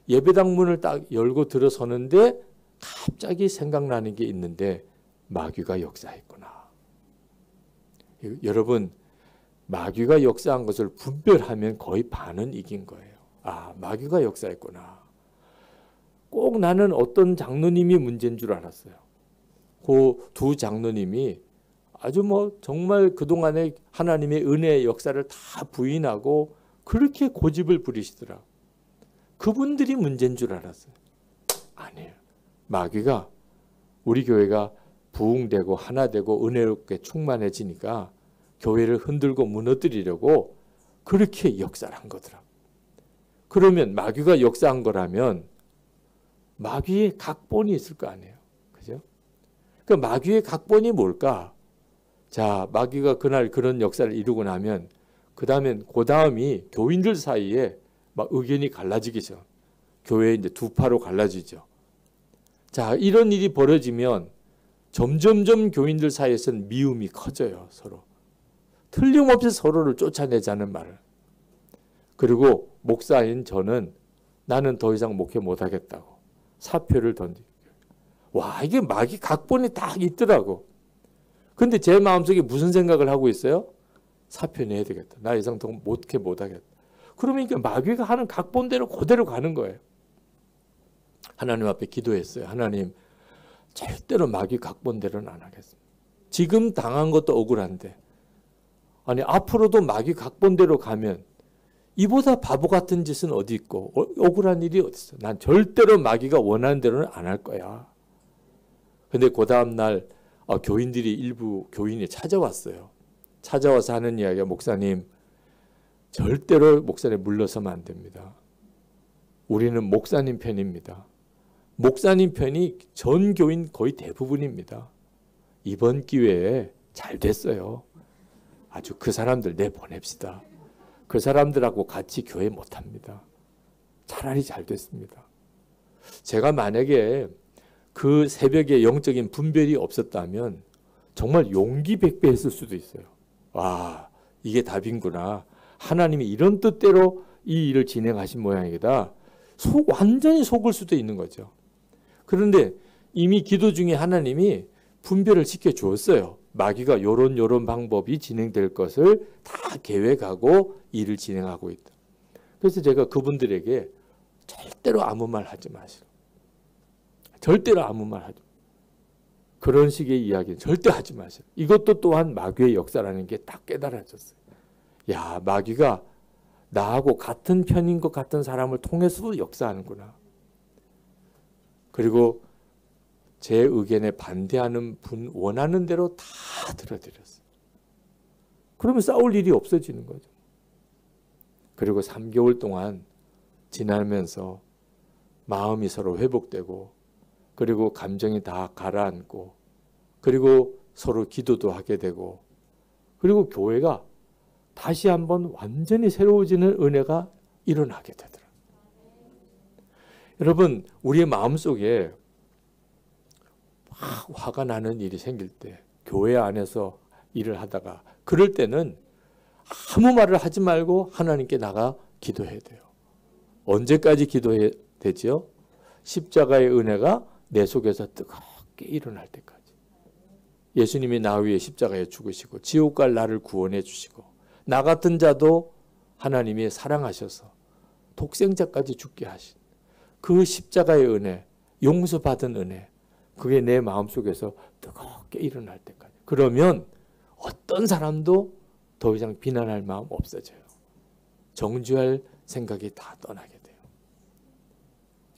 예배당 문을 딱 열고 들어서는데 갑자기 생각나는 게 있는데 마귀가 역사했구나. 여러분, 마귀가 역사한 것을 분별하면 거의 반은 이긴 거예요. 아, 마귀가 역사했구나. 꼭 나는 어떤 장로님이 문제인 줄 알았어요. 그 두 장로님이 아주 정말 그동안의 하나님의 은혜의 역사를 다 부인하고 그렇게 고집을 부리시더라. 그분들이 문제인 줄 알았어요. 아니에요. 마귀가 우리 교회가 부흥되고 하나 되고 은혜롭게 충만해지니까 교회를 흔들고 무너뜨리려고 그렇게 역사를 한 거더라. 그러면 마귀가 역사한 거라면 마귀의 각본이 있을 거 아니에요. 그죠? 그 마귀의 각본이 뭘까? 자, 마귀가 그날 그런 역사를 이루고 나면 그 다음이 교인들 사이에 막 의견이 갈라지기 시작. 교회 이제 두 파로 갈라지죠. 자, 이런 일이 벌어지면 점점점 교인들 사이에서는 미움이 커져요. 서로. 틀림없이 서로를 쫓아내자는 말을. 그리고 목사인 저는 나는 더 이상 목회 못하겠다고 사표를 던지고. 와, 이게 마귀 각본이 딱 있더라고. 근데 제 마음속에 무슨 생각을 하고 있어요? 사표 내야 되겠다. 나 이상 더 목회 못하겠다. 그러면 이게 마귀가 하는 각본대로 그대로 가는 거예요. 하나님 앞에 기도했어요. 하나님, 절대로 마귀 각본대로는 안 하겠습니다. 지금 당한 것도 억울한데 아니 앞으로도 마귀 각본대로 가면 이보다 바보 같은 짓은 어디 있고 억울한 일이 어디 있어. 난 절대로 마귀가 원하는 대로는 안 할 거야. 근데 그 다음날 교인들이 일부 교인이 찾아왔어요. 찾아와서 하는 이야기가 목사님 절대로 목사님 물러서면 안 됩니다. 우리는 목사님 편입니다. 목사님 편이 전 교인 거의 대부분입니다. 이번 기회에 잘 됐어요. 아주 그 사람들 내보냅시다. 그 사람들하고 같이 교회 못합니다. 차라리 잘 됐습니다. 제가 만약에 그 새벽에 영적인 분별이 없었다면 정말 용기 백배했을 수도 있어요. 와, 이게 답인구나. 하나님이 이런 뜻대로 이 일을 진행하신 모양이다. 완전히 속을 수도 있는 거죠. 그런데 이미 기도 중에 하나님이 분별을 시켜주었어요. 마귀가 요런 방법이 진행될 것을 다 계획하고 일을 진행하고 있다. 그래서 제가 그분들에게 절대로 아무 말 하지 마시고 절대로 아무 말 하지 마시고 그런 식의 이야기는 절대 하지 마시고 이것도 또한 마귀의 역사라는 게 딱 깨달아졌어요. 야, 마귀가 나하고 같은 편인 것 같은 사람을 통해서도 역사하는구나. 그리고 제 의견에 반대하는 분 원하는 대로 다 들어드렸어요. 그러면 싸울 일이 없어지는 거죠. 그리고 3개월 동안 지나면서 마음이 서로 회복되고 그리고 감정이 다 가라앉고 그리고 서로 기도도 하게 되고 그리고 교회가 다시 한번 완전히 새로워지는 은혜가 일어나게 되더라고요. 여러분, 우리의 마음속에 화가 나는 일이 생길 때 교회 안에서 일을 하다가 그럴 때는 아무 말을 하지 말고 하나님께 나가 기도해야 돼요. 언제까지 기도해야 되죠? 십자가의 은혜가 내 속에서 뜨겁게 일어날 때까지. 예수님이 나 위에 십자가에 죽으시고 지옥 갈 나를 구원해 주시고 나 같은 자도 하나님이 사랑하셔서 독생자까지 죽게 하신 그 십자가의 은혜, 용서받은 은혜, 그게 내 마음속에서 뜨겁게 일어날 때까지. 그러면 어떤 사람도 더 이상 비난할 마음 없어져요. 정죄할 생각이 다 떠나게 돼요.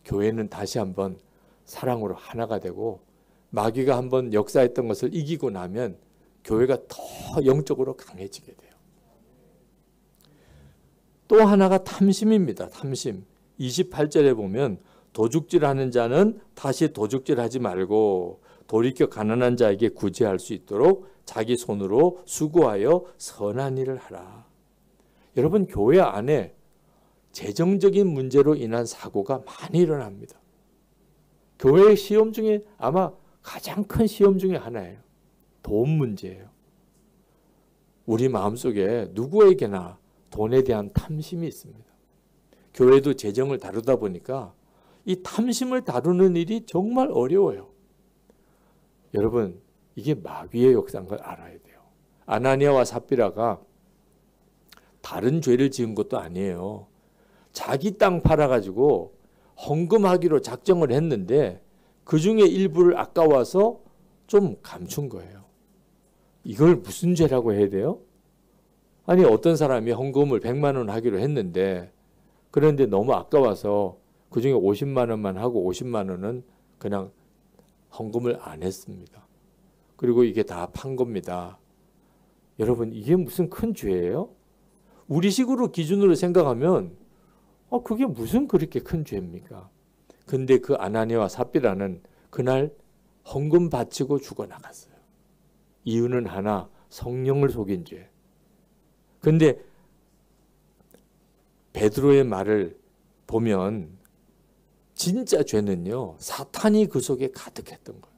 교회는 다시 한번 사랑으로 하나가 되고 마귀가 한번 역사했던 것을 이기고 나면 교회가 더 영적으로 강해지게 돼요. 또 하나가 탐심입니다. 탐심. 28절에 보면 도둑질하는 자는 다시 도둑질하지 말고 돌이켜 가난한 자에게 구제할 수 있도록 자기 손으로 수고하여 선한 일을 하라. 여러분, 교회 안에 재정적인 문제로 인한 사고가 많이 일어납니다. 교회의 시험 중에 아마 가장 큰 시험 중에 하나예요. 돈 문제예요. 우리 마음속에 누구에게나 돈에 대한 탐심이 있습니다. 교회도 재정을 다루다 보니까 이 탐심을 다루는 일이 정말 어려워요. 여러분, 이게 마귀의 역사인 걸 알아야 돼요. 아나니아와 삽비라가 다른 죄를 지은 것도 아니에요. 자기 땅 팔아가지고 헌금하기로 작정을 했는데 그 중에 일부를 아까워서 좀 감춘 거예요. 이걸 무슨 죄라고 해야 돼요? 아니, 어떤 사람이 헌금을 100만 원 하기로 했는데 그런데 너무 아까워서 그 중에 50만 원만 하고 50만 원은 그냥 헌금을 안 했습니다. 그리고 이게 다 판 겁니다. 여러분, 이게 무슨 큰 죄예요? 우리식으로 기준으로 생각하면 그게 무슨 그렇게 큰 죄입니까? 근데 그 아나니아와 삽비라는 그날 헌금 바치고 죽어나갔어요. 이유는 하나, 성령을 속인 죄. 근데 베드로의 말을 보면 진짜 죄는요, 사탄이 그 속에 가득했던 거예요.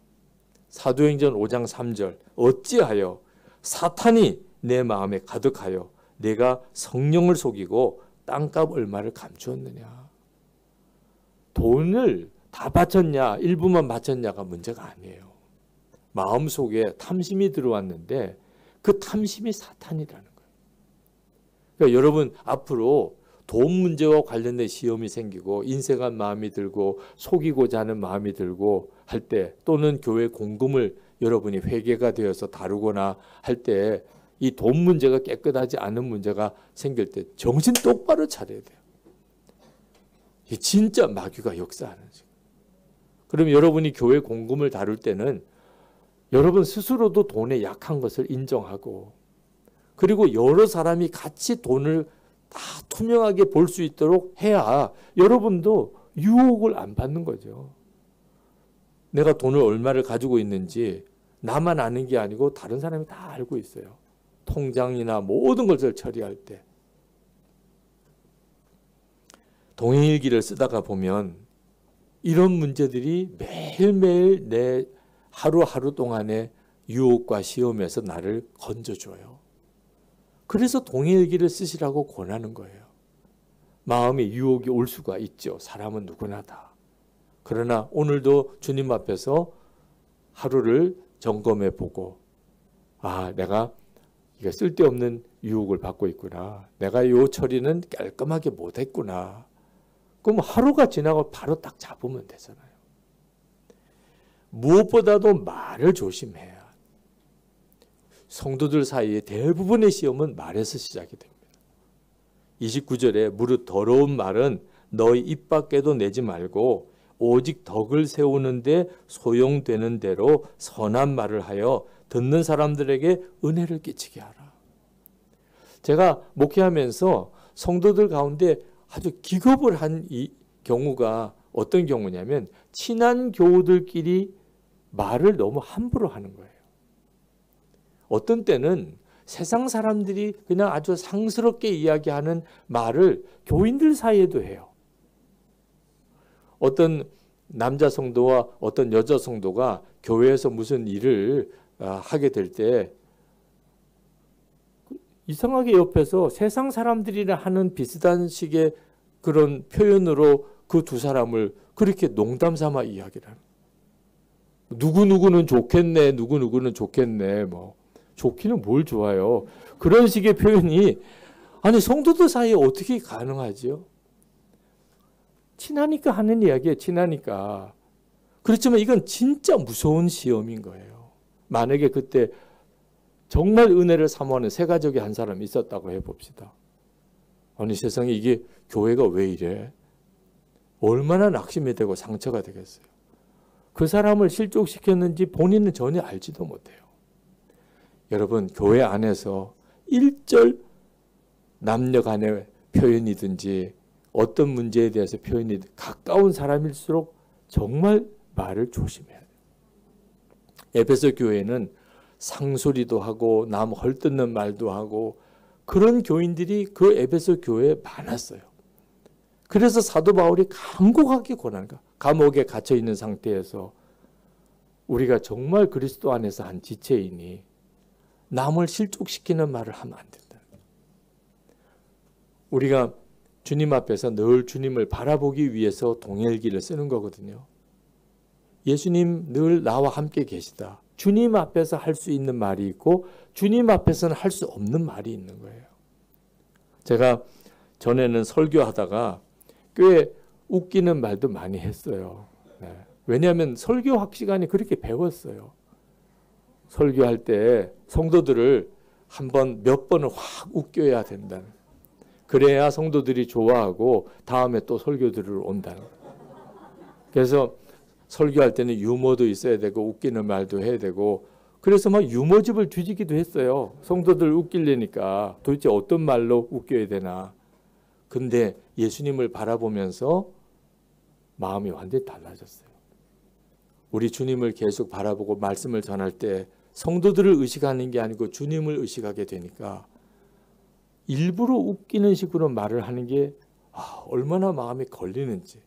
사도행전 5장 3절, 어찌하여 사탄이 내 마음에 가득하여 내가 성령을 속이고 땅값 얼마를 감추었느냐. 돈을 다 바쳤냐, 일부만 바쳤냐가 문제가 아니에요. 마음속에 탐심이 들어왔는데 그 탐심이 사탄이라는 거예요. 그러니까 여러분, 앞으로 돈 문제와 관련된 시험이 생기고 인색한 마음이 들고 속이고자 하는 마음이 들고 할 때, 또는 교회 공금을 여러분이 회개가 되어서 다루거나 할 때 이 돈 문제가 깨끗하지 않은 문제가 생길 때 정신 똑바로 차려야 돼요. 이 진짜 마귀가 역사하는 거죠. 그럼 여러분이 교회 공금을 다룰 때는 여러분 스스로도 돈에 약한 것을 인정하고, 그리고 여러 사람이 같이 돈을 다 투명하게 볼 수 있도록 해야 여러분도 유혹을 안 받는 거죠. 내가 돈을 얼마를 가지고 있는지 나만 아는 게 아니고 다른 사람이 다 알고 있어요. 통장이나 모든 것을 처리할 때. 동행일기를 쓰다가 보면 이런 문제들이 매일매일 내 하루하루 동안의 유혹과 시험에서 나를 건져줘요. 그래서 동행일기를 쓰시라고 권하는 거예요. 마음에 유혹이 올 수가 있죠. 사람은 누구나 다. 그러나 오늘도 주님 앞에서 하루를 점검해 보고, 내가 이게 쓸데없는 유혹을 받고 있구나. 내가 이 처리는 깔끔하게 못했구나. 그럼 하루가 지나고 바로 딱 잡으면 되잖아요. 무엇보다도 말을 조심해야. 성도들 사이에 대부분의 시험은 말에서 시작이 됩니다. 29절에 무릇 더러운 말은 너희 입 밖에도 내지 말고 오직 덕을 세우는데 소용되는 대로 선한 말을 하여 듣는 사람들에게 은혜를 끼치게 하라. 제가 목회하면서 성도들 가운데 아주 기겁을 한 이 경우가 어떤 경우냐면, 친한 교우들끼리 말을 너무 함부로 하는 거예요. 어떤 때는 세상 사람들이 그냥 아주 상스럽게 이야기하는 말을 교인들 사이에도 해요. 어떤 남자 성도와 어떤 여자 성도가 교회에서 무슨 일을 하게 될 때 이상하게 옆에서 세상 사람들이나 하는 비슷한 식의 그런 표현으로 그 두 사람을 그렇게 농담 삼아 이야기를 하는 거예요. 누구누구는 좋겠네, 누구누구는 좋겠네, 좋기는 뭘 좋아요. 그런 식의 표현이, 아니, 성도들 사이에 어떻게 가능하죠? 친하니까 하는 이야기예요. 친하니까. 그렇지만 이건 진짜 무서운 시험인 거예요. 만약에 그때 정말 은혜를 사모하는 세 가족이 한 사람이 있었다고 해봅시다. 아니, 세상에 이게 교회가 왜 이래? 얼마나 낙심이 되고 상처가 되겠어요. 그 사람을 실족시켰는지 본인은 전혀 알지도 못해요. 여러분, 교회 안에서 일절 남녀 간의 표현이든지 어떤 문제에 대해서 표현이 가까운 사람일수록 정말 말을 조심해야 돼요. 에베소 교회는 상소리도 하고 남 헐뜯는 말도 하고 그런 교인들이 그 에베소 교회에 많았어요. 그래서 사도 바울이 간곡하게 권하는 거야. 감옥에 갇혀 있는 상태에서 우리가 정말 그리스도 안에서 한 지체이니 남을 실족시키는 말을 하면 안 된다. 우리가 주님 앞에서 늘 주님을 바라보기 위해서 동일기를 쓰는 거거든요. 예수님 늘 나와 함께 계시다. 주님 앞에서 할 수 있는 말이 있고 주님 앞에서는 할 수 없는 말이 있는 거예요. 제가 전에는 설교하다가 꽤 웃기는 말도 많이 했어요. 네. 왜냐하면 설교학 시간에 그렇게 배웠어요. 설교할 때 성도들을 한번 몇 번을 확 웃겨야 된다는. 그래야 성도들이 좋아하고 다음에 또 설교 들으러 온다는. 그래서 설교할 때는 유머도 있어야 되고 웃기는 말도 해야 되고 그래서 막 유머집을 뒤지기도 했어요. 성도들 웃기려니까 도대체 어떤 말로 웃겨야 되나. 근데 예수님을 바라보면서 마음이 완전히 달라졌어요. 우리 주님을 계속 바라보고 말씀을 전할 때 성도들을 의식하는 게 아니고 주님을 의식하게 되니까 일부러 웃기는 식으로 말을 하는 게 얼마나 마음에 걸리는지.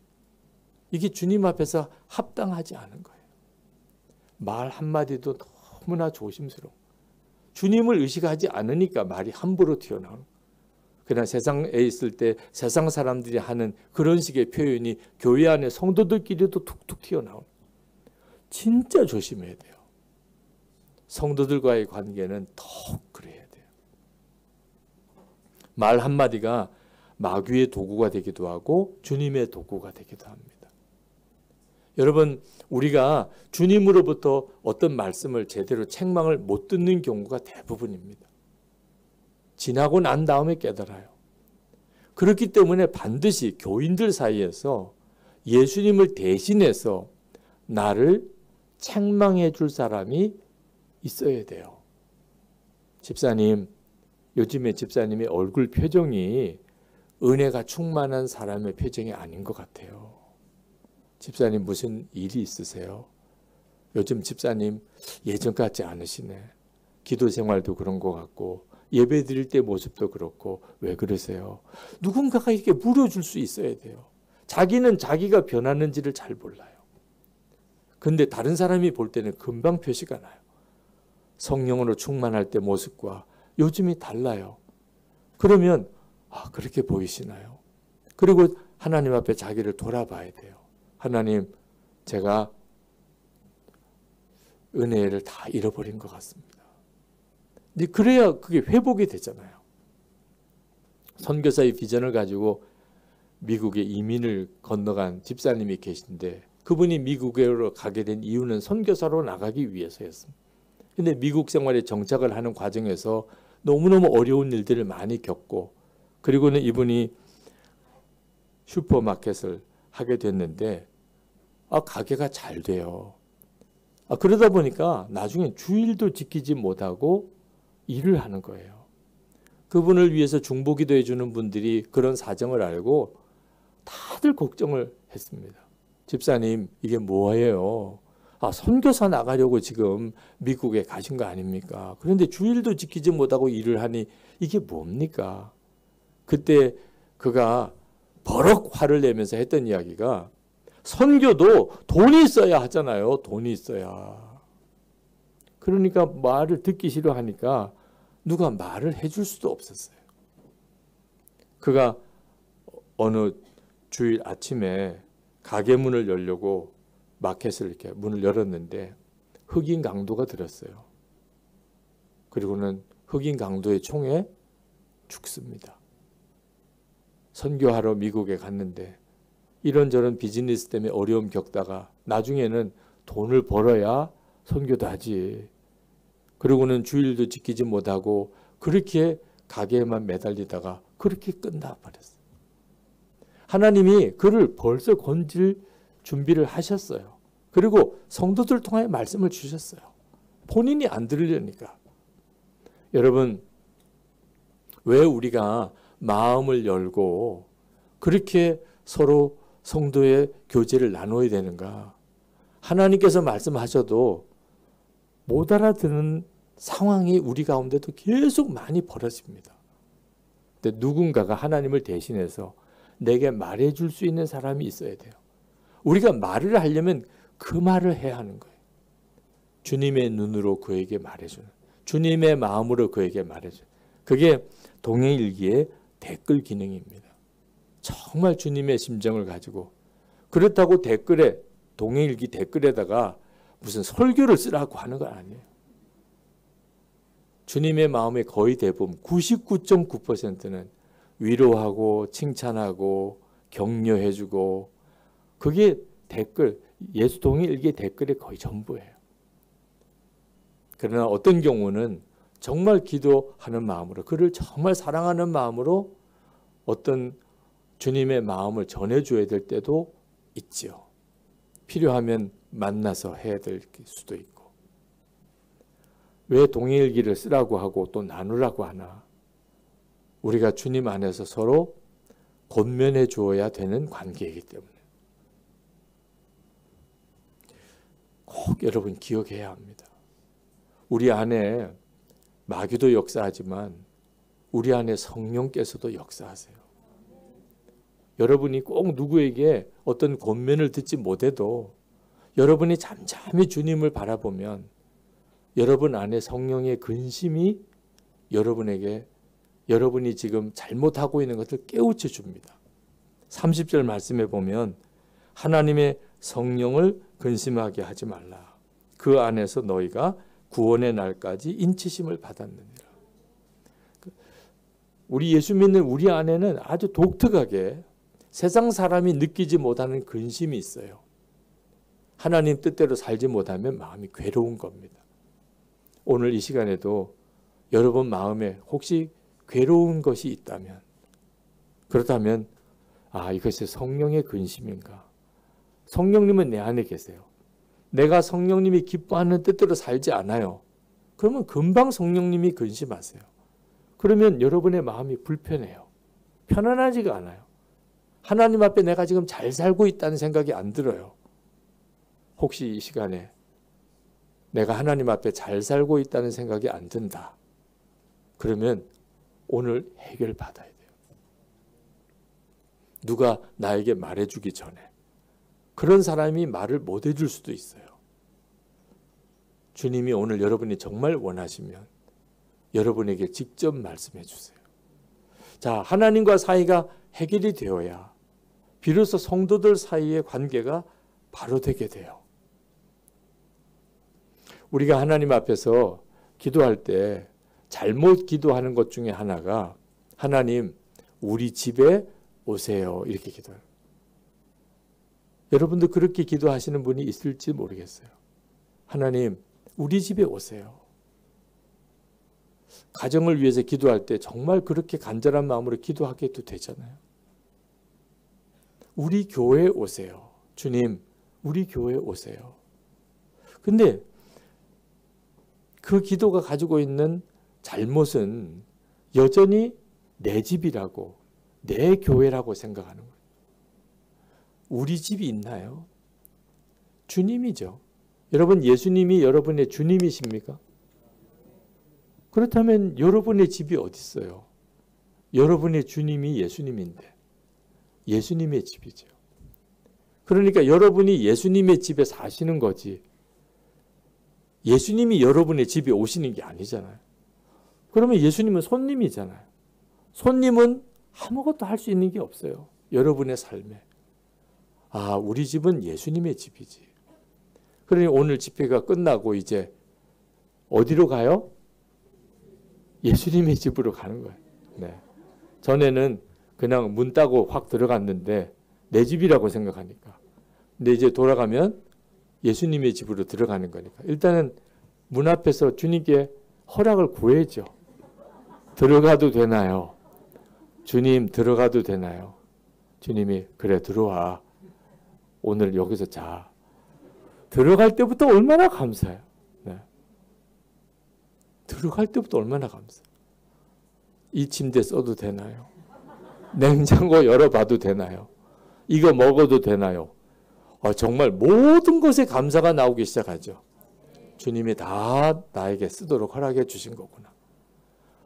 이게 주님 앞에서 합당하지 않은 거예요. 말 한마디도 너무나 조심스러워. 주님을 의식하지 않으니까 말이 함부로 튀어나오는 거예요. 그냥 세상에 있을 때 세상 사람들이 하는 그런 식의 표현이 교회 안에 성도들끼리도 툭툭 튀어나오는 거예요. 진짜 조심해야 돼요. 성도들과의 관계는 더 그래야 돼요. 말 한마디가 마귀의 도구가 되기도 하고 주님의 도구가 되기도 합니다. 여러분, 우리가 주님으로부터 어떤 말씀을 제대로 책망을 못 듣는 경우가 대부분입니다. 지나고 난 다음에 깨달아요. 그렇기 때문에 반드시 교인들 사이에서 예수님을 대신해서 나를 책망해 줄 사람이 있어야 돼요. 집사님, 요즘에 집사님의 얼굴 표정이 은혜가 충만한 사람의 표정이 아닌 것 같아요. 집사님 무슨 일이 있으세요? 요즘 집사님 예전 같지 않으시네. 기도 생활도 그런 것 같고 예배 드릴 때 모습도 그렇고 왜 그러세요? 누군가가 이렇게 물어줄 수 있어야 돼요. 자기는 자기가 변하는지를 잘 몰라요. 근데 다른 사람이 볼 때는 금방 표시가 나요. 성령으로 충만할 때 모습과 요즘이 달라요. 그러면 그렇게 보이시나요? 그리고 하나님 앞에 자기를 돌아봐야 돼요. 하나님, 제가 은혜를 다 잃어버린 것 같습니다. 근데 그래야 그게 회복이 되잖아요. 선교사의 비전을 가지고 미국에 이민을 건너간 집사님이 계신데 그분이 미국으로 가게 된 이유는 선교사로 나가기 위해서였습니다. 근데 미국 생활에 정착을 하는 과정에서 너무너무 어려운 일들을 많이 겪고 그리고는 이분이 슈퍼마켓을 하게 됐는데 가게가 잘 돼요. 그러다 보니까 나중에 주일도 지키지 못하고 일을 하는 거예요. 그분을 위해서 중보기도 해주는 분들이 그런 사정을 알고 다들 걱정을 했습니다. 집사님, 이게 뭐예요? 선교사 나가려고 지금 미국에 가신 거 아닙니까? 그런데 주일도 지키지 못하고 일을 하니 이게 뭡니까? 그때 그가 버럭 화를 내면서 했던 이야기가 선교도 돈이 있어야 하잖아요. 돈이 있어야. 그러니까 말을 듣기 싫어하니까 누가 말을 해줄 수도 없었어요. 그가 어느 주일 아침에 가게 문을 열려고 마켓을 이렇게 문을 열었는데 흑인 강도가 들었어요. 그리고는 흑인 강도의 총에 죽습니다. 선교하러 미국에 갔는데 이런저런 비즈니스 때문에 어려움 겪다가 나중에는 돈을 벌어야 선교도 하지. 그리고는 주일도 지키지 못하고 그렇게 가게에만 매달리다가 그렇게 끝나버렸어요. 하나님이 그를 벌써 건질 준비를 하셨어요. 그리고 성도들 통해 말씀을 주셨어요. 본인이 안 들으려니까. 여러분, 왜 우리가 마음을 열고 그렇게 서로 성도의 교제를 나눠야 되는가? 하나님께서 말씀하셔도 못 알아듣는 상황이 우리 가운데도 계속 많이 벌어집니다. 근데 누군가가 하나님을 대신해서 내게 말해줄 수 있는 사람이 있어야 돼요. 우리가 말을 하려면 그 말을 해야 하는 거예요. 주님의 눈으로 그에게 말해주는, 주님의 마음으로 그에게 말해줘요. 그게 동행일기의 댓글 기능입니다. 정말 주님의 심정을 가지고, 그렇다고 댓글에, 동행일기 댓글에다가 무슨 설교를 쓰라고 하는 건 아니에요. 주님의 마음의 거의 대부분 99.9%는 위로하고 칭찬하고 격려해주고, 그게 댓글, 예수 동행일기 댓글의 거의 전부예요. 그러나 어떤 경우는 정말 기도하는 마음으로, 그를 정말 사랑하는 마음으로 어떤 주님의 마음을 전해줘야 될 때도 있지요. 필요하면 만나서 해야 될 수도 있고. 왜 동행일기를 쓰라고 하고 또 나누라고 하나? 우리가 주님 안에서 서로 권면해 주어야 되는 관계이기 때문에 꼭 여러분 기억해야 합니다. 우리 안에 마귀도 역사하지만 우리 안에 성령께서도 역사하세요. 여러분이 꼭 누구에게 어떤 권면을 듣지 못해도 여러분이 잠잠히 주님을 바라보면 여러분 안에 성령의 근심이 여러분에게 여러분이 지금 잘못하고 있는 것을 깨우쳐 줍니다. 30절 말씀에 보면 하나님의 성령을 근심하게 하지 말라. 그 안에서 너희가 구원의 날까지 인치심을 받았느니라. 우리 예수 믿는 우리 안에는 아주 독특하게 세상 사람이 느끼지 못하는 근심이 있어요. 하나님 뜻대로 살지 못하면 마음이 괴로운 겁니다. 오늘 이 시간에도 여러분 마음에 혹시 괴로운 것이 있다면, 그렇다면 이것이 성령의 근심인가? 성령님은 내 안에 계세요. 내가 성령님이 기뻐하는 뜻대로 살지 않아요. 그러면 금방 성령님이 근심하세요. 그러면 여러분의 마음이 불편해요. 편안하지가 않아요. 하나님 앞에 내가 지금 잘 살고 있다는 생각이 안 들어요. 혹시 이 시간에 내가 하나님 앞에 잘 살고 있다는 생각이 안 든다. 그러면 오늘 해결받아야 돼요. 누가 나에게 말해주기 전에. 그런 사람이 말을 못 해줄 수도 있어요. 주님이 오늘 여러분이 정말 원하시면 여러분에게 직접 말씀해 주세요. 자, 하나님과 사이가 해결이 되어야 비로소 성도들 사이의 관계가 바로 되게 돼요. 우리가 하나님 앞에서 기도할 때 잘못 기도하는 것 중에 하나가 하나님 우리 집에 오세요 이렇게 기도해요. 여러분도 그렇게 기도하시는 분이 있을지 모르겠어요. 하나님 우리 집에 오세요. 가정을 위해서 기도할 때 정말 그렇게 간절한 마음으로 기도하게 해도 되잖아요. 우리 교회에 오세요. 주님 우리 교회에 오세요. 근데 그 기도가 가지고 있는 잘못은 여전히 내 집이라고, 내 교회라고 생각하는 거예요. 우리 집이 있나요? 주님이죠. 여러분 예수님이 여러분의 주님이십니까? 그렇다면 여러분의 집이 어디 있어요? 여러분의 주님이 예수님인데 예수님의 집이죠. 그러니까 여러분이 예수님의 집에 사시는 거지 예수님이 여러분의 집에 오시는 게 아니잖아요. 그러면 예수님은 손님이잖아요. 손님은 아무것도 할 수 있는 게 없어요. 여러분의 삶에. 우리 집은 예수님의 집이지. 그러니 오늘 집회가 끝나고 이제 어디로 가요? 예수님의 집으로 가는 거예요. 네. 전에는 그냥 문 따고 확 들어갔는데 내 집이라고 생각하니까. 근데 이제 돌아가면 예수님의 집으로 들어가는 거니까. 일단은 문 앞에서 주님께 허락을 구해야죠. 들어가도 되나요? 주님 들어가도 되나요? 주님이 그래 들어와. 오늘 여기서 자. 들어갈 때부터 얼마나 감사해요. 네. 들어갈 때부터 얼마나 감사해요. 이 침대 써도 되나요? 냉장고 열어봐도 되나요? 이거 먹어도 되나요? 정말 모든 것에 감사가 나오기 시작하죠. 주님이 다 나에게 쓰도록 허락해 주신 거구나.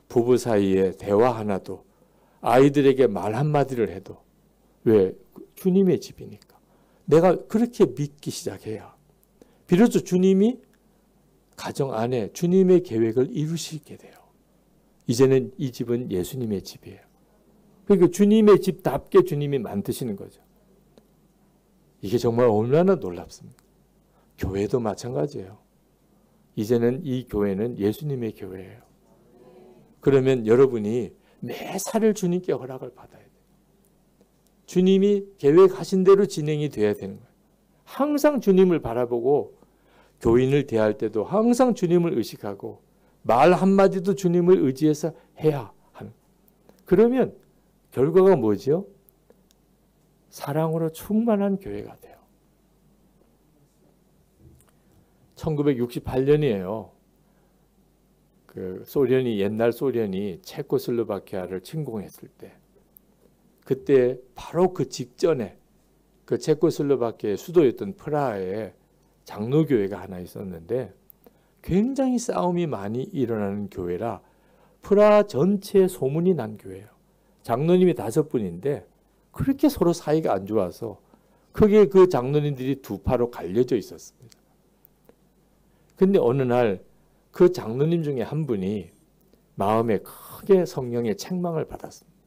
부부 사이에 대화 하나도 아이들에게 말 한마디를 해도 왜? 주님의 집이니까. 내가 그렇게 믿기 시작해야 비로소 주님이 가정 안에 주님의 계획을 이루시게 돼요. 이제는 이 집은 예수님의 집이에요. 그러니까 주님의 집답게 주님이 만드시는 거죠. 이게 정말 얼마나 놀랍습니까? 교회도 마찬가지예요. 이제는 이 교회는 예수님의 교회예요. 그러면 여러분이 매사를 주님께 허락을 받아야 돼요. 주님이 계획하신 대로 진행이 돼야 되는 거예요. 항상 주님을 바라보고 교인을 대할 때도 항상 주님을 의식하고 말 한마디도 주님을 의지해서 해야 하는. 그러면 결과가 뭐죠? 사랑으로 충만한 교회가 돼요. 1968년이에요. 옛날 소련이 체코슬로바키아를 침공했을 때, 그때 바로 그 직전에 그 체코슬로바키아의 수도였던 프라하에 장로교회가 하나 있었는데 굉장히 싸움이 많이 일어나는 교회라 프라하 전체에 소문이 난 교회예요. 장로님이 5분인데 그렇게 서로 사이가 안 좋아서 크게 그 장로님들이 두 파로 갈려져 있었습니다. 근데 어느 날 그 장로님 중에 한 분이 마음에 크게 성령의 책망을 받았습니다.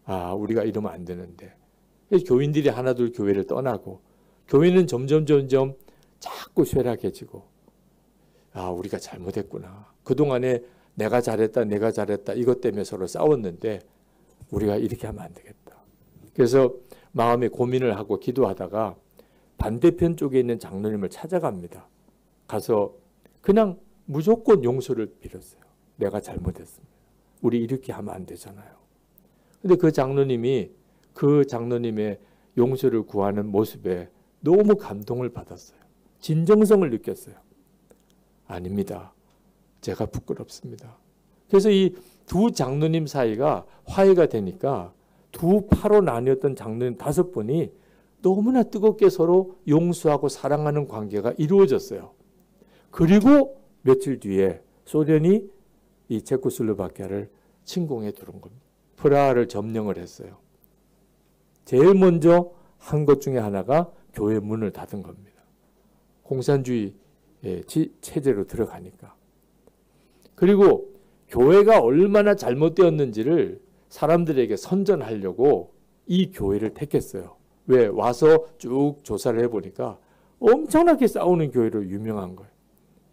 아, 우리가 이러면 안 되는데. 교인들이 하나둘 교회를 떠나고 교회는 점점 자꾸 쇠락해지고, 아, 우리가 잘못했구나. 그동안에 내가 잘했다 이것 때문에 서로 싸웠는데 우리가 이렇게 하면 안 되겠다. 그래서 마음에 고민을 하고 기도하다가 반대편 쪽에 있는 장로님을 찾아갑니다. 가서 그냥 무조건 용서를 빌었어요. 내가 잘못했습니다. 우리 이렇게 하면 안 되잖아요. 근데 그 장로님이 그 장로님의 용서를 구하는 모습에 너무 감동을 받았어요. 진정성을 느꼈어요. 아닙니다. 제가 부끄럽습니다. 그래서 이 두 장로님 사이가 화해가 되니까 두 파로 나뉘었던 장로님 5분이 너무나 뜨겁게 서로 용서하고 사랑하는 관계가 이루어졌어요. 그리고 며칠 뒤에 소련이 이 체코슬로바키아를 침공해 들어온 겁니다. 프라하를 점령을 했어요. 제일 먼저 한 것 중에 하나가 교회 문을 닫은 겁니다. 공산주의 체제로 들어가니까. 그리고 교회가 얼마나 잘못되었는지를 사람들에게 선전하려고 이 교회를 택했어요. 왜? 와서 쭉 조사를 해보니까 엄청나게 싸우는 교회로 유명한 거예요.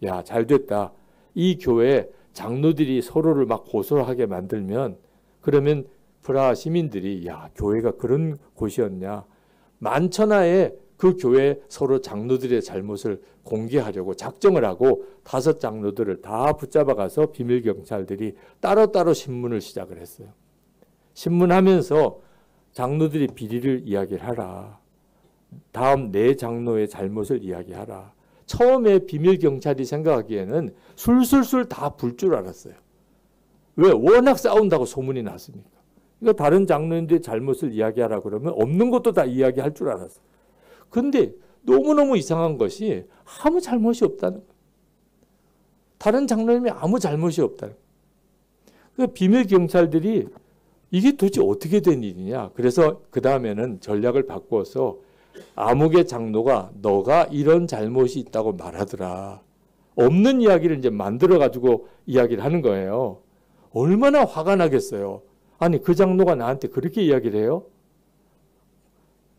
야, 잘됐다. 이 교회 장로들이 서로를 막 고소하게 만들면, 그러면 프라하 시민들이 야, 교회가 그런 곳이었냐. 만천하에 그 교회 서로 장로들의 잘못을 공개하려고 작정을 하고 5 장로들을 다 붙잡아 가서 비밀 경찰들이 따로따로 신문을 시작을 했어요. 신문하면서 장로들이 비리를 이야기를 하라. 다음 4 장로의 잘못을 이야기하라. 처음에 비밀 경찰이 생각하기에는 술술술 다 불 줄 알았어요. 왜? 워낙 싸운다고 소문이 났으니까. 그러니까 다른 장로님들의 잘못을 이야기하라 그러면 없는 것도 다 이야기할 줄 알았어요. 근데 너무너무 이상한 것이 아무 잘못이 없다는 거예요. 다른 장로님이 아무 잘못이 없다는 거예요. 그러니까 비밀 경찰들이 이게 도대체 어떻게 된 일이냐. 그래서 그 다음에는 전략을 바꿔서 아무개 장로가 너가 이런 잘못이 있다고 말하더라. 없는 이야기를 이제 만들어가지고 이야기를 하는 거예요. 얼마나 화가 나겠어요. 아니, 그 장로가 나한테 그렇게 이야기를 해요?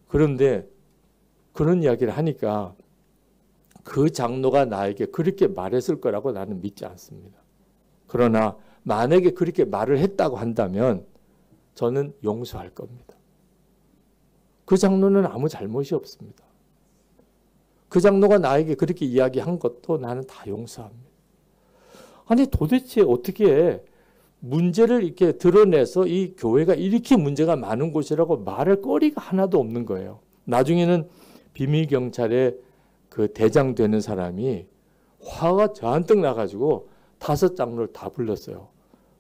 그런데 그런 이야기를 하니까 그 장로가 나에게 그렇게 말했을 거라고 나는 믿지 않습니다. 그러나 만약에 그렇게 말을 했다고 한다면 저는 용서할 겁니다. 그 장로는 아무 잘못이 없습니다. 그 장로가 나에게 그렇게 이야기한 것도 나는 다 용서합니다. 아니, 도대체 어떻게 문제를 이렇게 드러내서 이 교회가 이렇게 문제가 많은 곳이라고 말할 거리가 하나도 없는 거예요. 나중에는 비밀경찰의 그 대장 되는 사람이 화가 잔뜩 나가지고 5 장로를 다 불렀어요.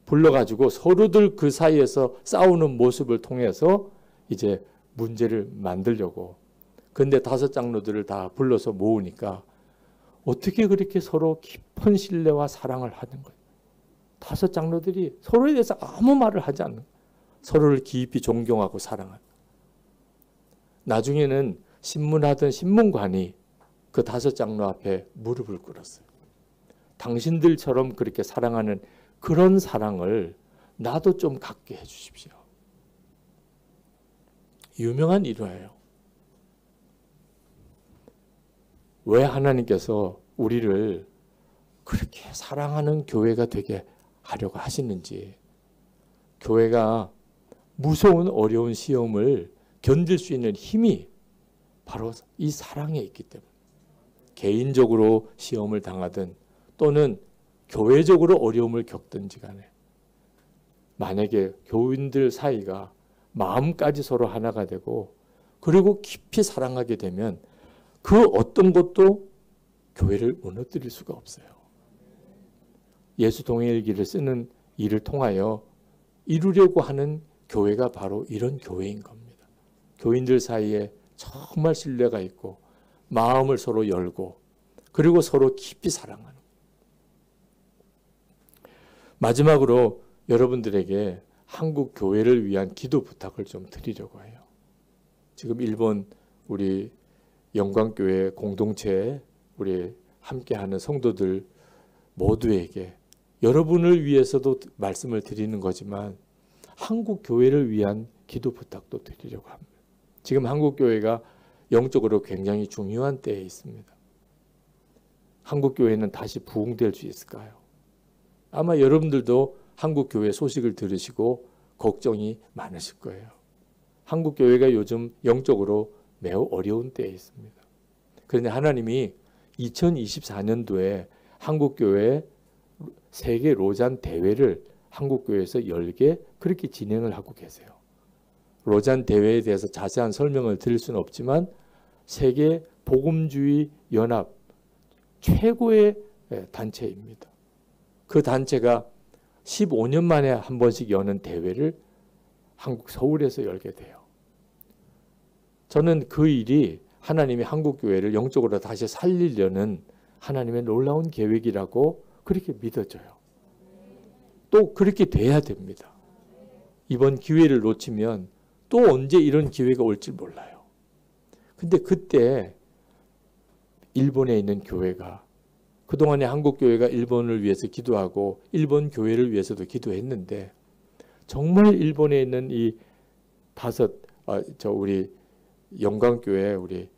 불러가지고 서로들 그 사이에서 싸우는 모습을 통해서 이제 문제를 만들려고. 근데 5 장로들을 다 불러서 모으니까 어떻게 그렇게 서로 깊은 신뢰와 사랑을 하는 거예요. 5 장로들이 서로에 대해서 아무 말을 하지 않는 거예요. 서로를 깊이 존경하고 사랑하는 거예요. 나중에는 신문하던 신문관이 그 5 장로 앞에 무릎을 꿇었어요. 당신들처럼 그렇게 사랑하는 그런 사랑을 나도 좀 갖게 해주십시오. 유명한 일화예요. 왜 하나님께서 우리를 그렇게 사랑하는 교회가 되게 하려고 하시는지, 교회가 무서운 어려운 시험을 견딜 수 있는 힘이 바로 이 사랑에 있기 때문에, 개인적으로 시험을 당하든 또는 교회적으로 어려움을 겪든지 간에 만약에 교인들 사이가 마음까지 서로 하나가 되고 그리고 깊이 사랑하게 되면 그 어떤 것도 교회를 무너뜨릴 수가 없어요. 예수 동행일기를 쓰는 일을 통하여 이루려고 하는 교회가 바로 이런 교회인 겁니다. 교인들 사이에 정말 신뢰가 있고 마음을 서로 열고 그리고 서로 깊이 사랑하는. 마지막으로 여러분들에게 한국 교회를 위한 기도 부탁을 좀 드리려고 해요. 지금 일본 우리 영광교회 공동체에 우리 함께하는 성도들 모두에게 여러분을 위해서도 말씀을 드리는 거지만 한국 교회를 위한 기도 부탁도 드리려고 합니다. 지금 한국 교회가 영적으로 굉장히 중요한 때에 있습니다. 한국 교회는 다시 부흥될 수 있을까요? 아마 여러분들도 한국 교회 소식을 들으시고 걱정이 많으실 거예요. 한국 교회가 요즘 영적으로 매우 어려운 때에 있습니다. 그런데 하나님이 2024년도에 한국 교회 세계 로잔 대회를 한국 교회에서 열게 그렇게 진행을 하고 계세요. 로잔 대회에 대해서 자세한 설명을 드릴 수는 없지만 세계 복음주의 연합 최고의 단체입니다. 그 단체가 15년 만에 한 번씩 여는 대회를 한국 서울에서 열게 돼요. 저는 그 일이 하나님이 한국 교회를 영적으로 다시 살리려는 하나님의 놀라운 계획이라고 그렇게 믿어져요. 또 그렇게 돼야 됩니다. 이번 기회를 놓치면 또 언제 이런 기회가 올지 몰라요. 근데 그때 일본에 있는 교회가 그동안에 한국 교회가 일본을 위해서 기도하고 일본 교회를 위해서도 기도했는데 정말 일본에 있는 이 우리 영광교회 우리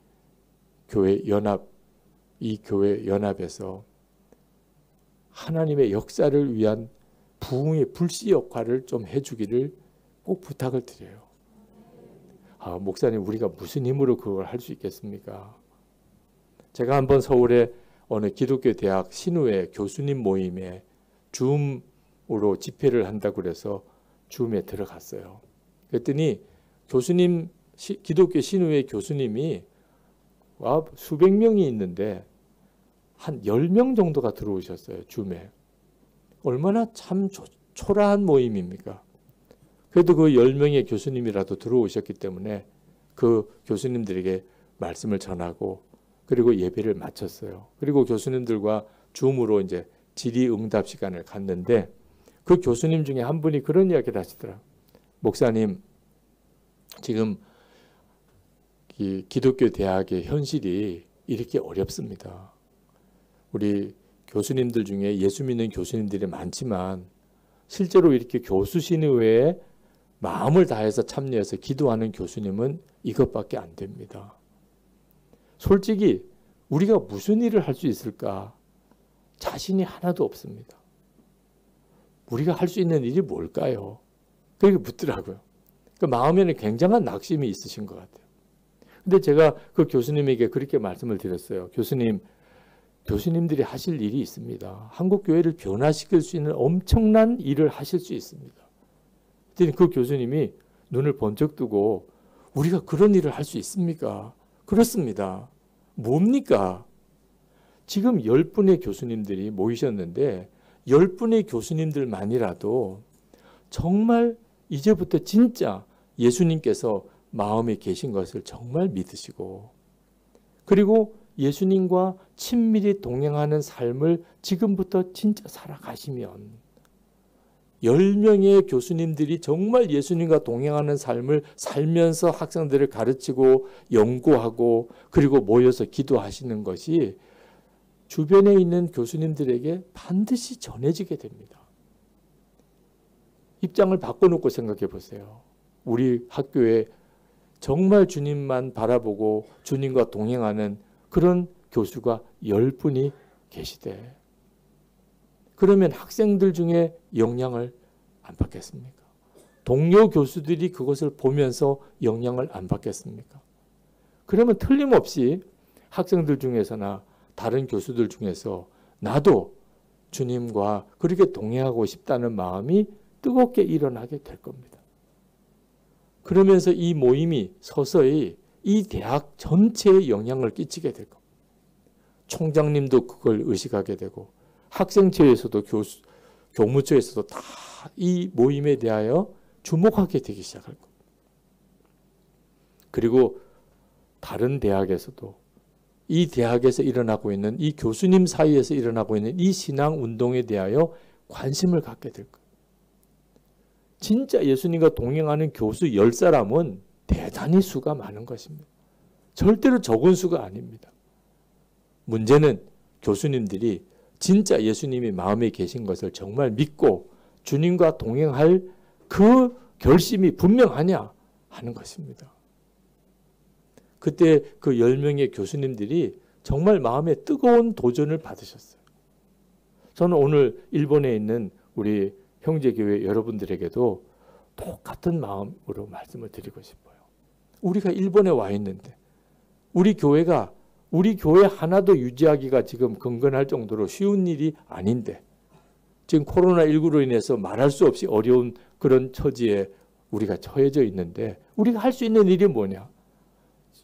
교회 연합 이 교회 연합에서 하나님의 역사를 위한 부흥의 불씨 역할을 좀 해주기를 꼭 부탁을 드려요. 목사님 우리가 무슨 힘으로 그걸 할 수 있겠습니까? 제가 한번 서울에 어느 기독교 대학 신우회 교수님 모임에 줌으로 집회를 한다고 그래서 줌에 들어갔어요. 그랬더니 교수님 기독교 신우회 교수님이 수백 명이 있는데 한 10명 정도가 들어오셨어요. 줌에. 얼마나 참 초라한 모임입니까? 그래도 그 10명의 교수님이라도 들어오셨기 때문에 그 교수님들에게 말씀을 전하고 그리고 예배를 마쳤어요. 그리고 교수님들과 줌으로 이제 질의응답 시간을 갖는데 그 교수님 중에 한 분이 그런 이야기를 하시더라고요. 목사님, 지금 이 기독교 대학의 현실이 이렇게 어렵습니다. 우리 교수님들 중에 예수 믿는 교수님들이 많지만 실제로 이렇게 교수신의회에 마음을 다해서 참여해서 기도하는 교수님은 이것밖에 안 됩니다. 솔직히 우리가 무슨 일을 할 수 있을까? 자신이 하나도 없습니다. 우리가 할 수 있는 일이 뭘까요? 그렇게 묻더라고요. 그 마음에는 굉장한 낙심이 있으신 것 같아요. 근데 제가 그 교수님에게 그렇게 말씀을 드렸어요. 교수님들이 하실 일이 있습니다. 한국 교회를 변화시킬 수 있는 엄청난 일을 하실 수 있습니다. 그랬더니 그 교수님이 눈을 번쩍 뜨고 우리가 그런 일을 할 수 있습니까? 그렇습니다. 뭡니까? 지금 10분의 교수님들이 모이셨는데 10분의 교수님들만이라도 정말 이제부터 진짜 예수님께서 마음에 계신 것을 정말 믿으시고 그리고 예수님과 친밀히 동행하는 삶을 지금부터 진짜 살아가시면 10명의 교수님들이 정말 예수님과 동행하는 삶을 살면서 학생들을 가르치고 연구하고 그리고 모여서 기도하시는 것이 주변에 있는 교수님들에게 반드시 전해지게 됩니다. 입장을 바꿔놓고 생각해 보세요. 우리 학교에 정말 주님만 바라보고 주님과 동행하는 그런 교수가 10분이 계시대. 그러면 학생들 중에 영향을 안 받겠습니까? 동료 교수들이 그것을 보면서 영향을 안 받겠습니까? 그러면 틀림없이 학생들 중에서나 다른 교수들 중에서 나도 주님과 그렇게 동행하고 싶다는 마음이 뜨겁게 일어나게 될 겁니다. 그러면서 이 모임이 서서히 이 대학 전체에 영향을 끼치게 될 겁니다. 총장님도 그걸 의식하게 되고 학생처에서도 교무처에서도 다 이 모임에 대하여 주목하게 되기 시작할 겁니다. 그리고 다른 대학에서도 이 대학에서 일어나고 있는 이 교수님 사이에서 일어나고 있는 이 신앙 운동에 대하여 관심을 갖게 될 거예요. 진짜 예수님과 동행하는 교수 10사람은 대단히 수가 많은 것입니다. 절대로 적은 수가 아닙니다. 문제는 교수님들이 진짜 예수님이 마음에 계신 것을 정말 믿고 주님과 동행할 그 결심이 분명하냐 하는 것입니다. 그때 그 10명의 교수님들이 정말 마음에 뜨거운 도전을 받으셨어요. 저는 오늘 일본에 있는 우리 형제교회 여러분들에게도 똑같은 마음으로 말씀을 드리고 싶어요. 우리가 일본에 와 있는데 우리 교회 하나도 유지하기가 지금 건건할 정도로 쉬운 일이 아닌데 지금 코로나19로 인해서 말할 수 없이 어려운 그런 처지에 우리가 처해져 있는데 우리가 할 수 있는 일이 뭐냐?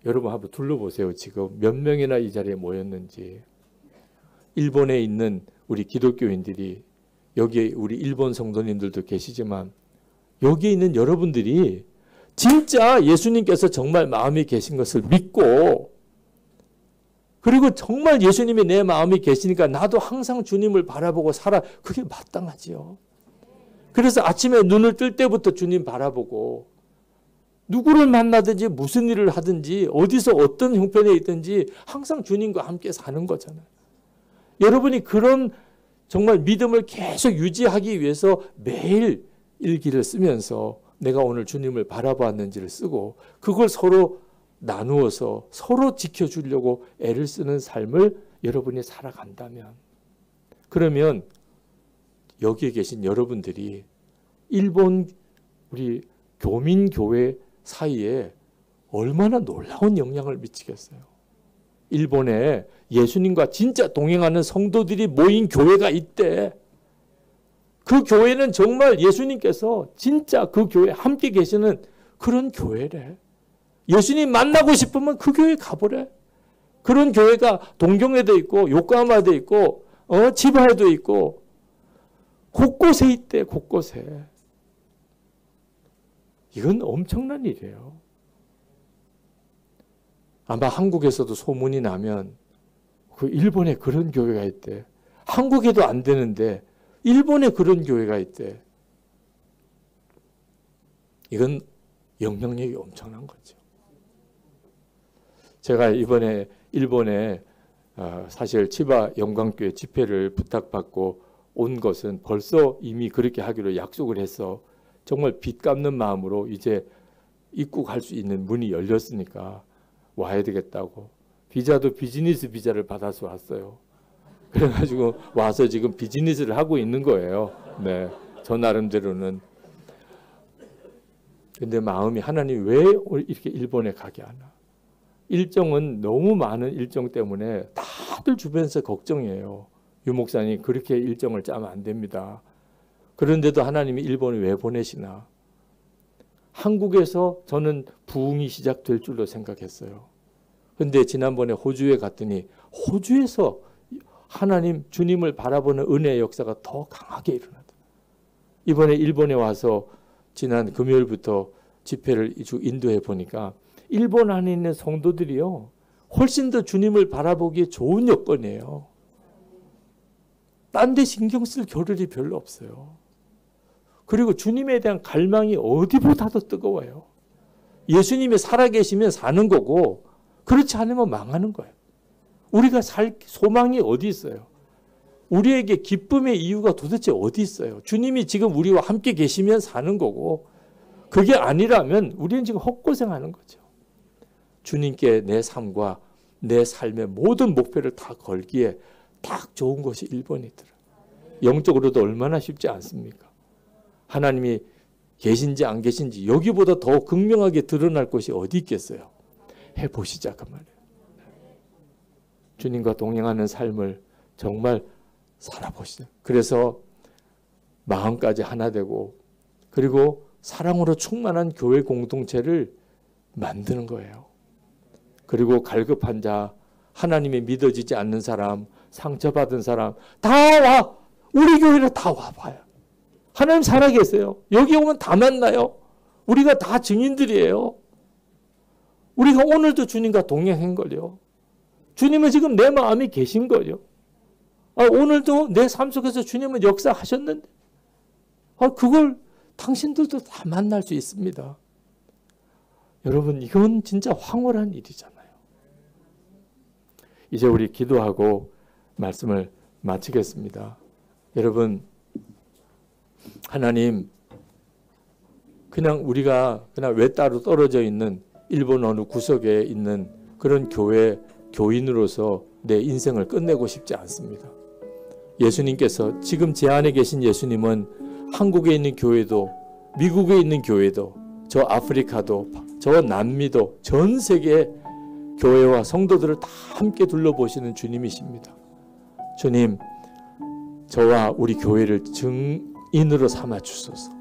여러분 한번 둘러보세요. 지금 몇 명이나 이 자리에 모였는지. 일본에 있는 우리 기독교인들이 여기에 우리 일본 성도님들도 계시지만 여기에 있는 여러분들이 진짜 예수님께서 정말 마음에 계신 것을 믿고 그리고 정말 예수님이 내 마음에 계시니까 나도 항상 주님을 바라보고 살아. 그게 마땅하지요. 그래서 아침에 눈을 뜰 때부터 주님 바라보고 누구를 만나든지 무슨 일을 하든지 어디서 어떤 형편에 있든지 항상 주님과 함께 사는 거잖아요. 여러분이 그런 정말 믿음을 계속 유지하기 위해서 매일 일기를 쓰면서 내가 오늘 주님을 바라보았는지를 쓰고 그걸 서로 나누어서 서로 지켜주려고 애를 쓰는 삶을 여러분이 살아간다면 그러면 여기에 계신 여러분들이 일본 우리 교민교회 사이에 얼마나 놀라운 영향을 미치겠어요. 일본에 예수님과 진짜 동행하는 성도들이 모인 교회가 있대. 그 교회는 정말 예수님께서 진짜 그 교회에 함께 계시는 그런 교회래. 예수님 만나고 싶으면 그 교회 가보래. 그런 교회가 동경에도 있고 요코하마에도 있고 지바에도 있고 곳곳에 있대. 곳곳에. 이건 엄청난 일이에요. 아마 한국에서도 소문이 나면 그 일본에 그런 교회가 있대. 한국에도 안 되는데 일본에 그런 교회가 있대. 이건 영향력이 엄청난 거죠. 제가 이번에 일본에 사실 치바 영광교회 집회를 부탁받고 온 것은 벌써 이미 그렇게 하기로 약속을 해서 정말 빚 갚는 마음으로 이제 입국할 수 있는 문이 열렸으니까 와야 되겠다고 비자도 비즈니스 비자를 받아서 왔어요. 그래가지고 와서 지금 비즈니스를 하고 있는 거예요. 네, 저 나름대로는. 근데 마음이 하나님 왜 이렇게 일본에 가게 하나? 일정은 너무 많은 일정 때문에 다들 주변에서 걱정이에요. 유 목사님 그렇게 일정을 짜면 안 됩니다. 그런데도 하나님이 일본에 왜 보내시나? 한국에서 저는 부흥이 시작될 줄로 생각했어요. 근데 지난번에 호주에 갔더니 호주에서 하나님 주님을 바라보는 은혜의 역사가 더 강하게 일어나더라고요. 이번에 일본에 와서 지난 금요일부터 집회를 인도해 보니까 일본 안에 있는 성도들이요. 훨씬 더 주님을 바라보기에 좋은 여건이에요. 딴 데 신경 쓸 겨를이 별로 없어요. 그리고 주님에 대한 갈망이 어디보다도 뜨거워요. 예수님이 살아계시면 사는 거고 그렇지 않으면 망하는 거예요. 우리가 살 소망이 어디 있어요? 우리에게 기쁨의 이유가 도대체 어디 있어요? 주님이 지금 우리와 함께 계시면 사는 거고, 그게 아니라면 우리는 지금 헛고생하는 거죠. 주님께 내 삶과 내 삶의 모든 목표를 다 걸기에 딱 좋은 것이 1번이더라. 영적으로도 얼마나 쉽지 않습니까? 하나님이 계신지 안 계신지 여기보다 더 극명하게 드러날 것이 어디 있겠어요? 해보시자 그 말이에요. 주님과 동행하는 삶을 정말 살아보시죠. 그래서 마음까지 하나 되고, 그리고 사랑으로 충만한 교회 공동체를 만드는 거예요. 그리고 갈급한 자, 하나님이 믿어지지 않는 사람, 상처받은 사람 다 와! 우리 교회로 다 와봐요. 하나님 살아계세요. 여기 오면 다 만나요. 우리가 다 증인들이에요. 우리가 오늘도 주님과 동행한 걸요. 주님은 지금 내 마음에 계신 거요. 오늘도 내 삶 속에서 주님은 역사하셨는데, 그걸 당신들도 다 만날 수 있습니다. 여러분, 이건 진짜 황홀한 일이잖아요. 이제 우리 기도하고 말씀을 마치겠습니다. 여러분, 하나님, 그냥 우리가 그냥 외따로 떨어져 있는 일본 어느 구석에 있는 그런 교회 교인으로서 내 인생을 끝내고 싶지 않습니다. 예수님께서, 지금 제 안에 계신 예수님은 한국에 있는 교회도, 미국에 있는 교회도, 저 아프리카도, 저 남미도, 전 세계 교회와 성도들을 다 함께 둘러보시는 주님이십니다. 주님, 저와 우리 교회를 증인으로 삼아 주소서.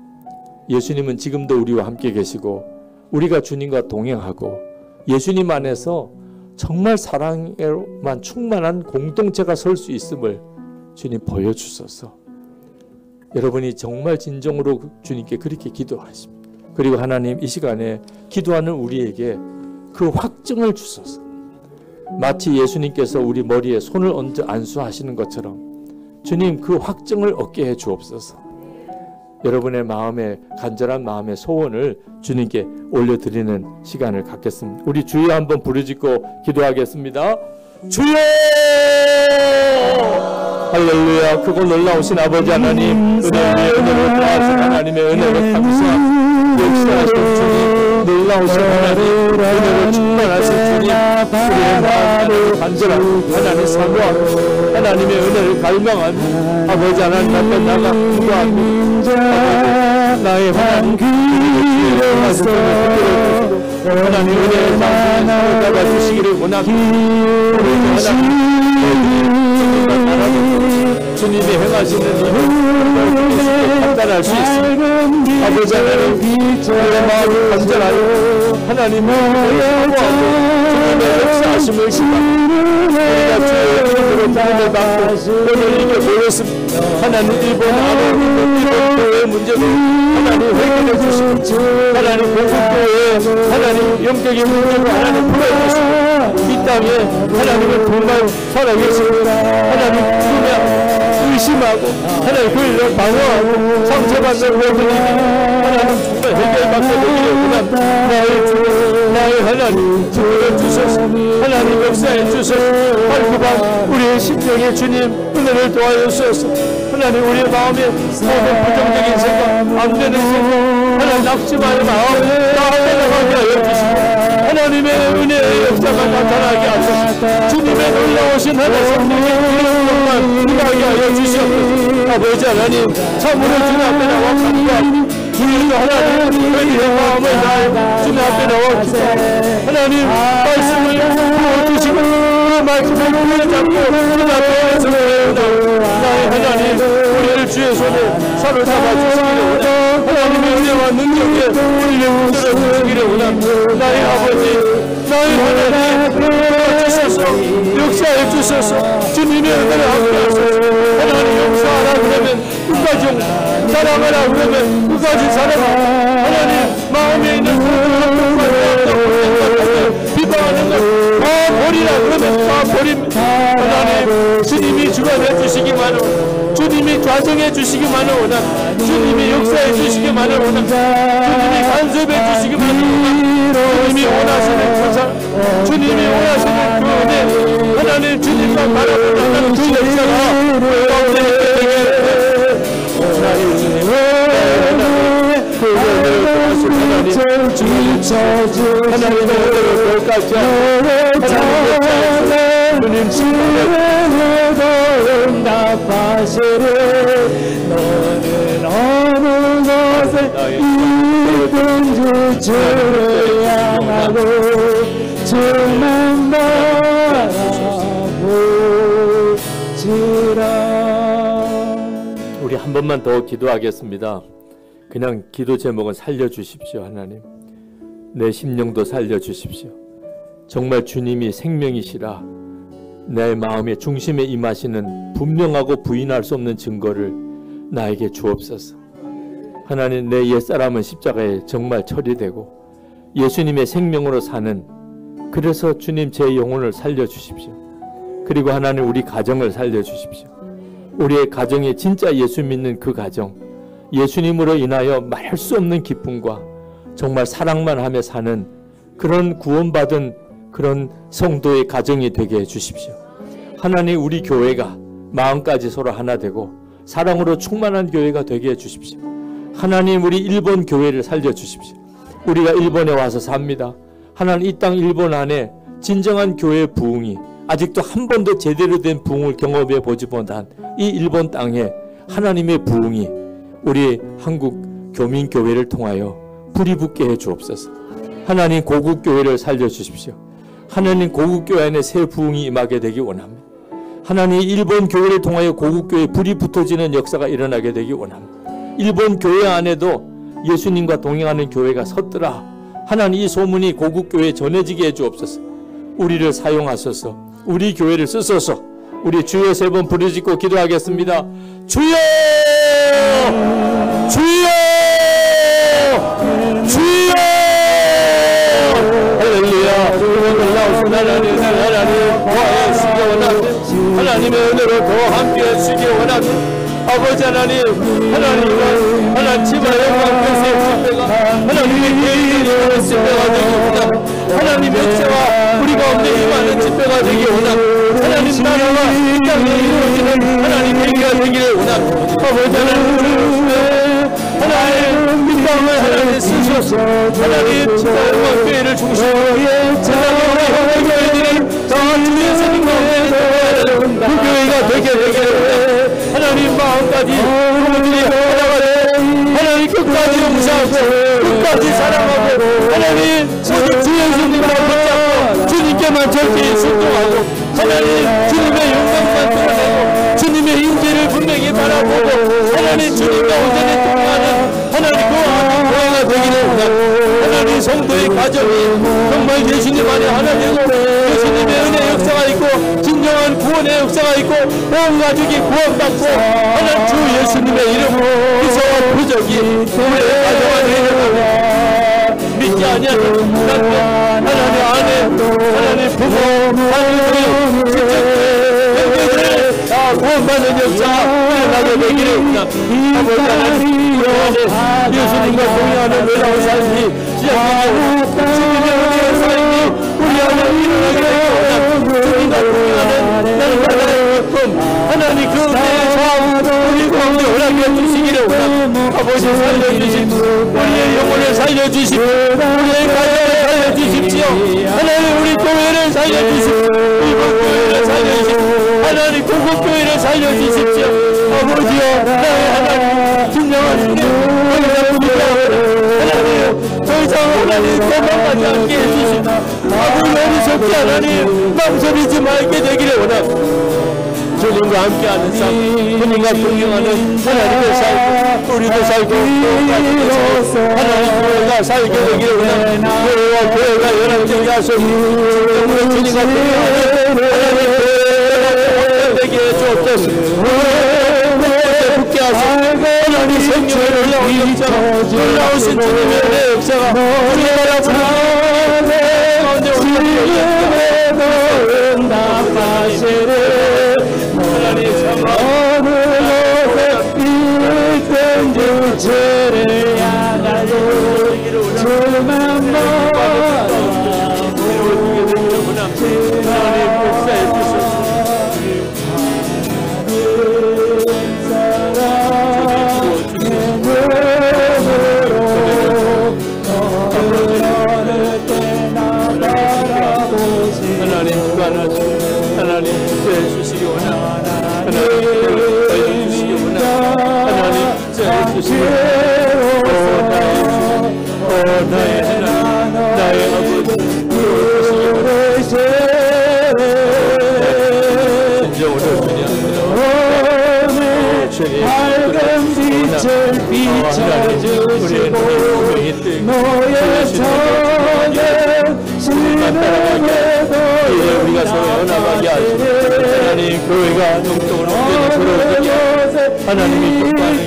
예수님은 지금도 우리와 함께 계시고, 우리가 주님과 동행하고, 예수님 안에서 정말 사랑에만 충만한 공동체가 설 수 있음을 주님 보여주소서. 여러분이 정말 진정으로 주님께 그렇게 기도하십니다. 그리고 하나님, 이 시간에 기도하는 우리에게 그 확증을 주소서. 마치 예수님께서 우리 머리에 손을 얹어 안수하시는 것처럼 주님, 그 확증을 얻게 해 주옵소서. 여러분의 마음에, 간절한 마음의 소원을 주님께 올려드리는 시간을 갖겠습니다. 우리 주여 한번 부르짖고 기도하겠습니다. 주여! 할렐루야. 크고 놀라우신 아버지 하나님, 은혜로 더하신 하나님의 은혜로 감사, 역사하신 주님, 놀라우신 하나님, 은혜로 충만하신 주님, 우리의 마음 간절한 하나님 사모하고 하나님의 은혜를 갈망하며 아버지 하나님 앞에 나가 기도합니다. 나의 하나님, 기도하소서. 하나님 은혜의 마음을 잡아주시기를 원합니다. 주님이 행하시는 일을 판단할 수 있습니다. 아버지 하나님, 우리의 마음을 간절하여 하나님을 사모하고 주님의 역사하심을 기대합니다. 우리가 주의 이름으로 도움을 받고 오늘 이게 모였습니다. 하나님, 일본 일본 교회의 문제도 하나님 해결해 주시고, 하나님 공국교회에 하나님 영적인 문제도 하나님 풀어주시고, 이 땅에 하나님을 정말 살아계시고, 하나님 죽으며 의심하고 하나님 그를 방어하고 상처받는 모든 일이 하나님 정말 해결받게 되기를 원합니다. 나의 주, 나의 하나님, 주를 주소서. 하나님 역사해 주소서. 발굽한 우리의 심령의 주님, 은혜를 도와여 주소서. 하나님, 우리의 마음에 모든 부정적인 생각, 안 되는 생각, 하나님 낙심하는 마음 다 빼나가게 하여 주시고, 하나님의 은혜의 역사가 나타나게 하소서. 주님의 놀라우신 하나님 성령의 정말 임하게 하여 주시옵소서. 아버지 하나님, 참으로 주님 앞에 나와 간구합니다. 우리도 하나님 우리의 마음을 다해 주님 앞에 나와 기도합니다. 하나님, 말씀을 부어주시고 그 말씀을 부여잡고 주님 앞에 서는 나의 하나님, 우리를 주의 손에 사로잡아 주시기를 원합니다. 하나님의 은혜와 능력에 우리를 붙들어 주시기를 원합니다. 나의 아버지, 나의 하나님, 도와주소서. 역사해 주소서. 주님의 은혜를 함께 하소서. 하나님, 역사하라 그러면 끝까지 사랑하라 그러면 끝까지 사랑하라. 하나님, 마음에 있는 비방하는 것 다 버리라 그러면 다 버립니다. 하나님, 주님이 주관해 주시기만을, 주님이 좌정해 주시기만을 원합니다. 주님이 역사해 주시기만을 원합니다. 주님이 간섭해 주시기만을 원합니다. 주님이 원하시는 그 삶, 주님이 원하시는 그 은혜, 하나님 하나님의 은혜로 돌같이 하나님의 주님도 응답하시리. 너는 어느 곳에 있든지 주를 향하고 주만 바라보지라. 우리 한 번만 더 기도하겠습니다. 그냥 기도 제목은 살려주십시오. 하나님, 내 심령도 살려주십시오. 정말 주님이 생명이시라 내 마음의 중심에 임하시는 분명하고 부인할 수 없는 증거를 나에게 주옵소서. 하나님, 내 옛사람은 십자가에 정말 처리되고 예수님의 생명으로 사는, 그래서 주님 제 영혼을 살려주십시오. 그리고 하나님, 우리 가정을 살려주십시오. 우리의 가정에 진짜 예수 믿는 그 가정, 예수님으로 인하여 말할 수 없는 기쁨과 정말 사랑만 하며 사는 그런 구원받은 그런 성도의 가정이 되게 해주십시오. 하나님, 우리 교회가 마음까지 서로 하나 되고 사랑으로 충만한 교회가 되게 해주십시오. 하나님, 우리 일본 교회를 살려주십시오. 우리가 일본에 와서 삽니다. 하나님, 이 땅 일본 안에 진정한 교회의 부흥이 아직도 한 번도 제대로 된 부흥을 경험해 보지 못한 이 일본 땅에 하나님의 부흥이 우리 한국 교민교회를 통하여 불이 붙게 해 주옵소서. 하나님, 고국교회를 살려주십시오. 하나님, 고국교회 안에 새 부흥이 임하게 되기 원합니다. 하나님, 일본 교회를 통하여 고국교회에 불이 붙어지는 역사가 일어나게 되기 원합니다. 일본 교회 안에도 예수님과 동행하는 교회가 섰더라. 하나님, 이 소문이 고국교회에 전해지게 해 주옵소서. 우리를 사용하소서. 우리 교회를 쓰소서. 우리 주여 세 번 부르짖고 기도하겠습니다. 주여! 주여! 주여! 할렐루야! 놀라우신 하나님, 더하시기 원합니다. 하나님의 은혜로 더 함께 해주시기 원합니다. 아버지 하나님, 하나님과 하나님과 영광 교세의 집회가 하나님의 개인의 집회가 되기 원합니다. 하나님 역사와 우리가 없는 임하는 집회가 되기 원합니다. 하나님 나라와 이 땅에 이루어지는 하나님 회개가 되기를 원합니다. 아버지 하나님, 하나님 이 땅을 하나님 쓰셔서 하나님 진짜 영광 교회를 중심으로 하나님 우리 교회들이 다 주 예수님과 그 교회가 되기를 원합니다. 하나님 마음까지 우리들이 하나님 끝까지 용서하고 끝까지 사랑하고 하나님 모두 주 예수님과 붙잡고 주님께만 절대 순종하고 하나님 주님의 영광만 드러내고 주님의 인재를 분명히 바라보고 하나님 주님과 온전히 동행하는 하나님 그 교회가 되기를 원합니다. 하나님 성도의 가정이 정말 예수님 안에 하나 되고 예수님의 은혜 역사가 있고 진정한 구원의 역사가 있고 온 가족이 구원받고 하나님 주 예수님의 이름으로 기사와 부족이 우리의 가정 안에 일어나고 믿지 아니하는 남편 하나님 아내 하나님 부모 하나님 직접 다 구원받는 역사가 일어나게 되기를 원합니다. 아버지 하나님 예수님과 동행하는 놀라운 삶이 시작되고 주님의 은혜의 삶이 우리 안에 일어나게 되고 주님과 동행하는 날마다의 기쁨 하나님 그 은혜의 삶 우리 가운데 허락해 주시기를 원합니다. 아버지 살려주십시오. 우리의 영혼을 살려주십시오. 우리의 가정을 살려주십시오. 하나님 우리 교회를 살려주십시오. 일본 교회를 살려주십시오. 하나님 고국교회를 살려주십시오. 아버지여 나의 하나님 진정한 주님 하나님 더 이상 하나님 도망가지 않게 해주십시오. 아버지 어리석게 하나님 망설이지 말게 되기를 원합니다. 주님과 함께하는 삶, 주님과 동행하는 하나님의 삶, 우리도 살고 하나님 교회가 살게 되기를 원합니다. 교회와 교회가 연합되게 하소서. 진정으로 주님과 동행하는 하나님의 교회가 되게 해주옵소서. 붙게 하소서. 하나님 생명의 놀라운 역사가 놀라우신 주님의 은혜의 역사가 우리 가운데 우리가 응답하시리. 하나님 어느 곳에 있든지 주를 향하여 주만 바라보시리. 하나님 역사해 주소서. 사랑의 눈으로 너를 하나님 인도해 주시기 원합니다. 하나님 인도해 주시기 원합니다. 하나님 인도해 주시기 원합니다. 나의 하나님, 나의 아버지 진정으로 주님 밝은 빛을 비춰주시고 너의 정은 시름에도 우리가 서로 연합하게 하시고 하나님 교회가 동쪽으로 서로 하나님이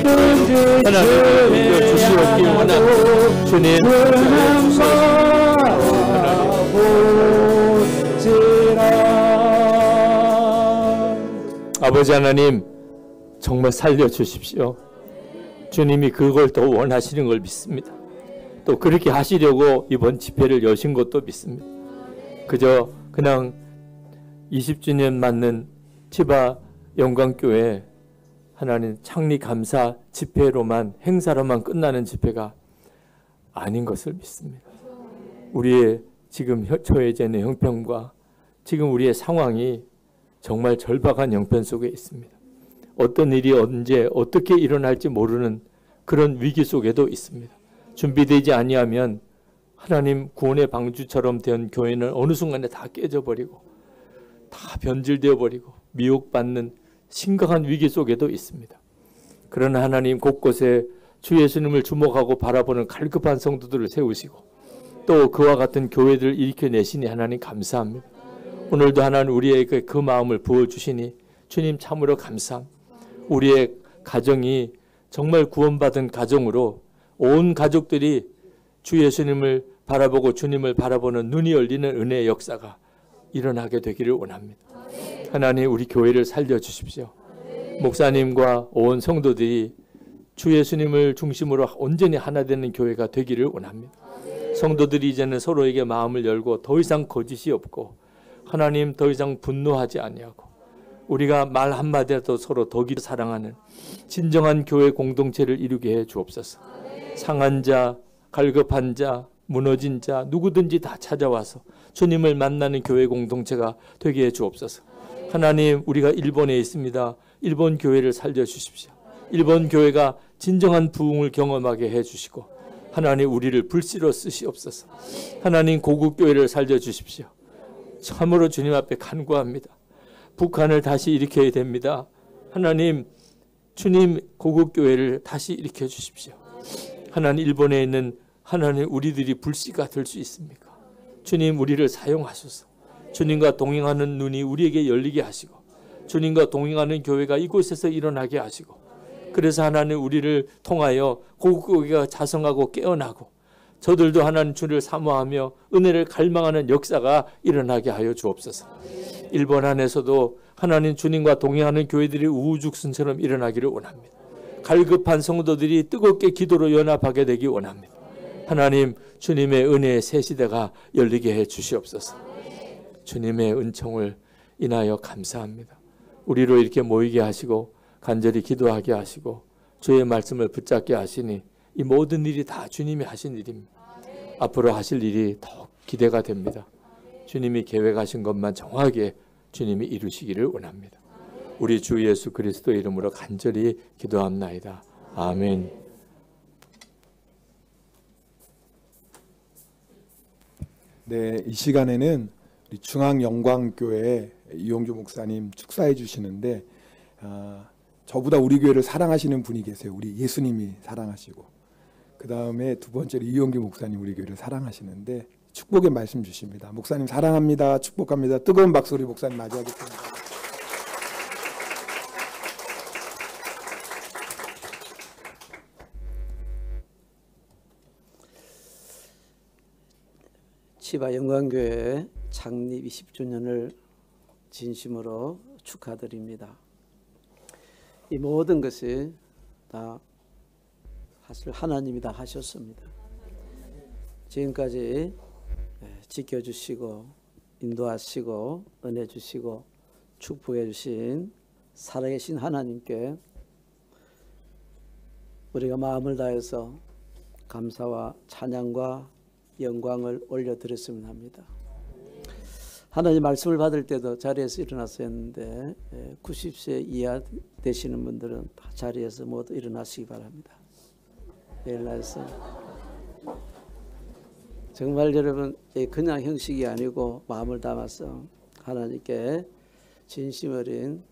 뜻하는 하나님을 주시옵기 원하고 주님 아버지 하나님 정말 살려주십시오. 주님이 그걸 더 원하시는 걸 믿습니다. 또 그렇게 하시려고 이번 집회를 여신 것도 믿습니다. 그저 그냥 20주년 맞는 치바 영광교회 하나님 창립 감사 집회로만 행사로만 끝나는 집회가 아닌 것을 믿습니다. 우리의 지금 처해져 있는 형편과 지금 우리의 상황이 정말 절박한 형편 속에 있습니다. 어떤 일이 언제 어떻게 일어날지 모르는 그런 위기 속에도 있습니다. 준비되지 아니하면 하나님 구원의 방주처럼 된 교회는 어느 순간에 다 깨져버리고 다 변질되어 버리고 미혹받는 심각한 위기 속에도 있습니다. 그러나 하나님 곳곳에 주 예수님을 주목하고 바라보는 갈급한 성도들을 세우시고 또 그와 같은 교회들을 일으켜내시니 하나님 감사합니다. 오늘도 하나님 우리에게 그 마음을 부어주시니 주님 참으로 감사합니다. 우리의 가정이 정말 구원받은 가정으로 온 가족들이 주 예수님을 바라보고 주님을 바라보는 눈이 열리는 은혜의 역사가 일어나게 되기를 원합니다. 하나님 우리 교회를 살려주십시오. 목사님과 온 성도들이 주 예수님을 중심으로 온전히 하나 되는 교회가 되기를 원합니다. 성도들이 이제는 서로에게 마음을 열고 더 이상 거짓이 없고 하나님 더 이상 분노하지 아니하고 우리가 말 한마디라도 서로 더 깊이 사랑하는 진정한 교회 공동체를 이루게 해 주옵소서. 상한 자, 갈급한 자, 무너진 자 누구든지 다 찾아와서 주님을 만나는 교회 공동체가 되게 해 주옵소서. 하나님 우리가 일본에 있습니다. 일본 교회를 살려주십시오. 일본 교회가 진정한 부흥을 경험하게 해주시고 하나님 우리를 불씨로 쓰시옵소서. 하나님 고국 교회를 살려주십시오. 참으로 주님 앞에 간구합니다. 북한을 다시 일으켜야 됩니다. 하나님 주님 고국 교회를 다시 일으켜 주십시오. 하나님 일본에 있는 하나님 우리들이 불씨가 될 수 있습니까? 주님 우리를 사용하소서. 주님과 동행하는 눈이 우리에게 열리게 하시고 주님과 동행하는 교회가 이곳에서 일어나게 하시고 그래서 하나님 우리를 통하여 고국교회가 자성하고 깨어나고 저들도 하나님 주를 사모하며 은혜를 갈망하는 역사가 일어나게 하여 주옵소서. 일본 안에서도 하나님 주님과 동행하는 교회들이 우후죽순처럼 일어나기를 원합니다. 갈급한 성도들이 뜨겁게 기도로 연합하게 되기 원합니다. 하나님 주님의 은혜의 새 시대가 열리게 해 주시옵소서. 주님의 은총을 인하여 감사합니다. 우리로 이렇게 모이게 하시고 간절히 기도하게 하시고 주의 말씀을 붙잡게 하시니 이 모든 일이 다 주님이 하신 일입니다. 앞으로 하실 일이 더욱 기대가 됩니다. 주님이 계획하신 것만 정확하게 주님이 이루시기를 원합니다. 우리 주 예수 그리스도 이름으로 간절히 기도합나이다. 아멘. 네, 이 시간에는 우리 중앙영광교회 이용주 목사님 축사해 주시는데 저보다 우리 교회를 사랑하시는 분이 계세요. 우리 예수님이 사랑하시고 그 다음에 두 번째로 이용규 목사님 우리 교회를 사랑하시는데 축복의 말씀 주십니다. 목사님 사랑합니다. 축복합니다. 뜨거운 박수로 목사님 맞이하겠습니다. 치바 영광교회 창립 20주년을 진심으로 축하드립니다. 이 모든 것이 다 사실 하나님이 다 하셨습니다. 지금까지 지켜주시고 인도하시고 은혜 주시고 축복해 주신 살아계신 하나님께 우리가 마음을 다해서 감사와 찬양과 영광을 올려드렸으면 합니다. 하나님 말씀을 받을 때도 자리에서 일어나서 했는데 90세 이하 되시는 분들은 다 자리에서 모두 일어나시기 바랍니다. 일어나서 정말 여러분 그냥 형식이 아니고 마음을 담아서 하나님께 진심 어린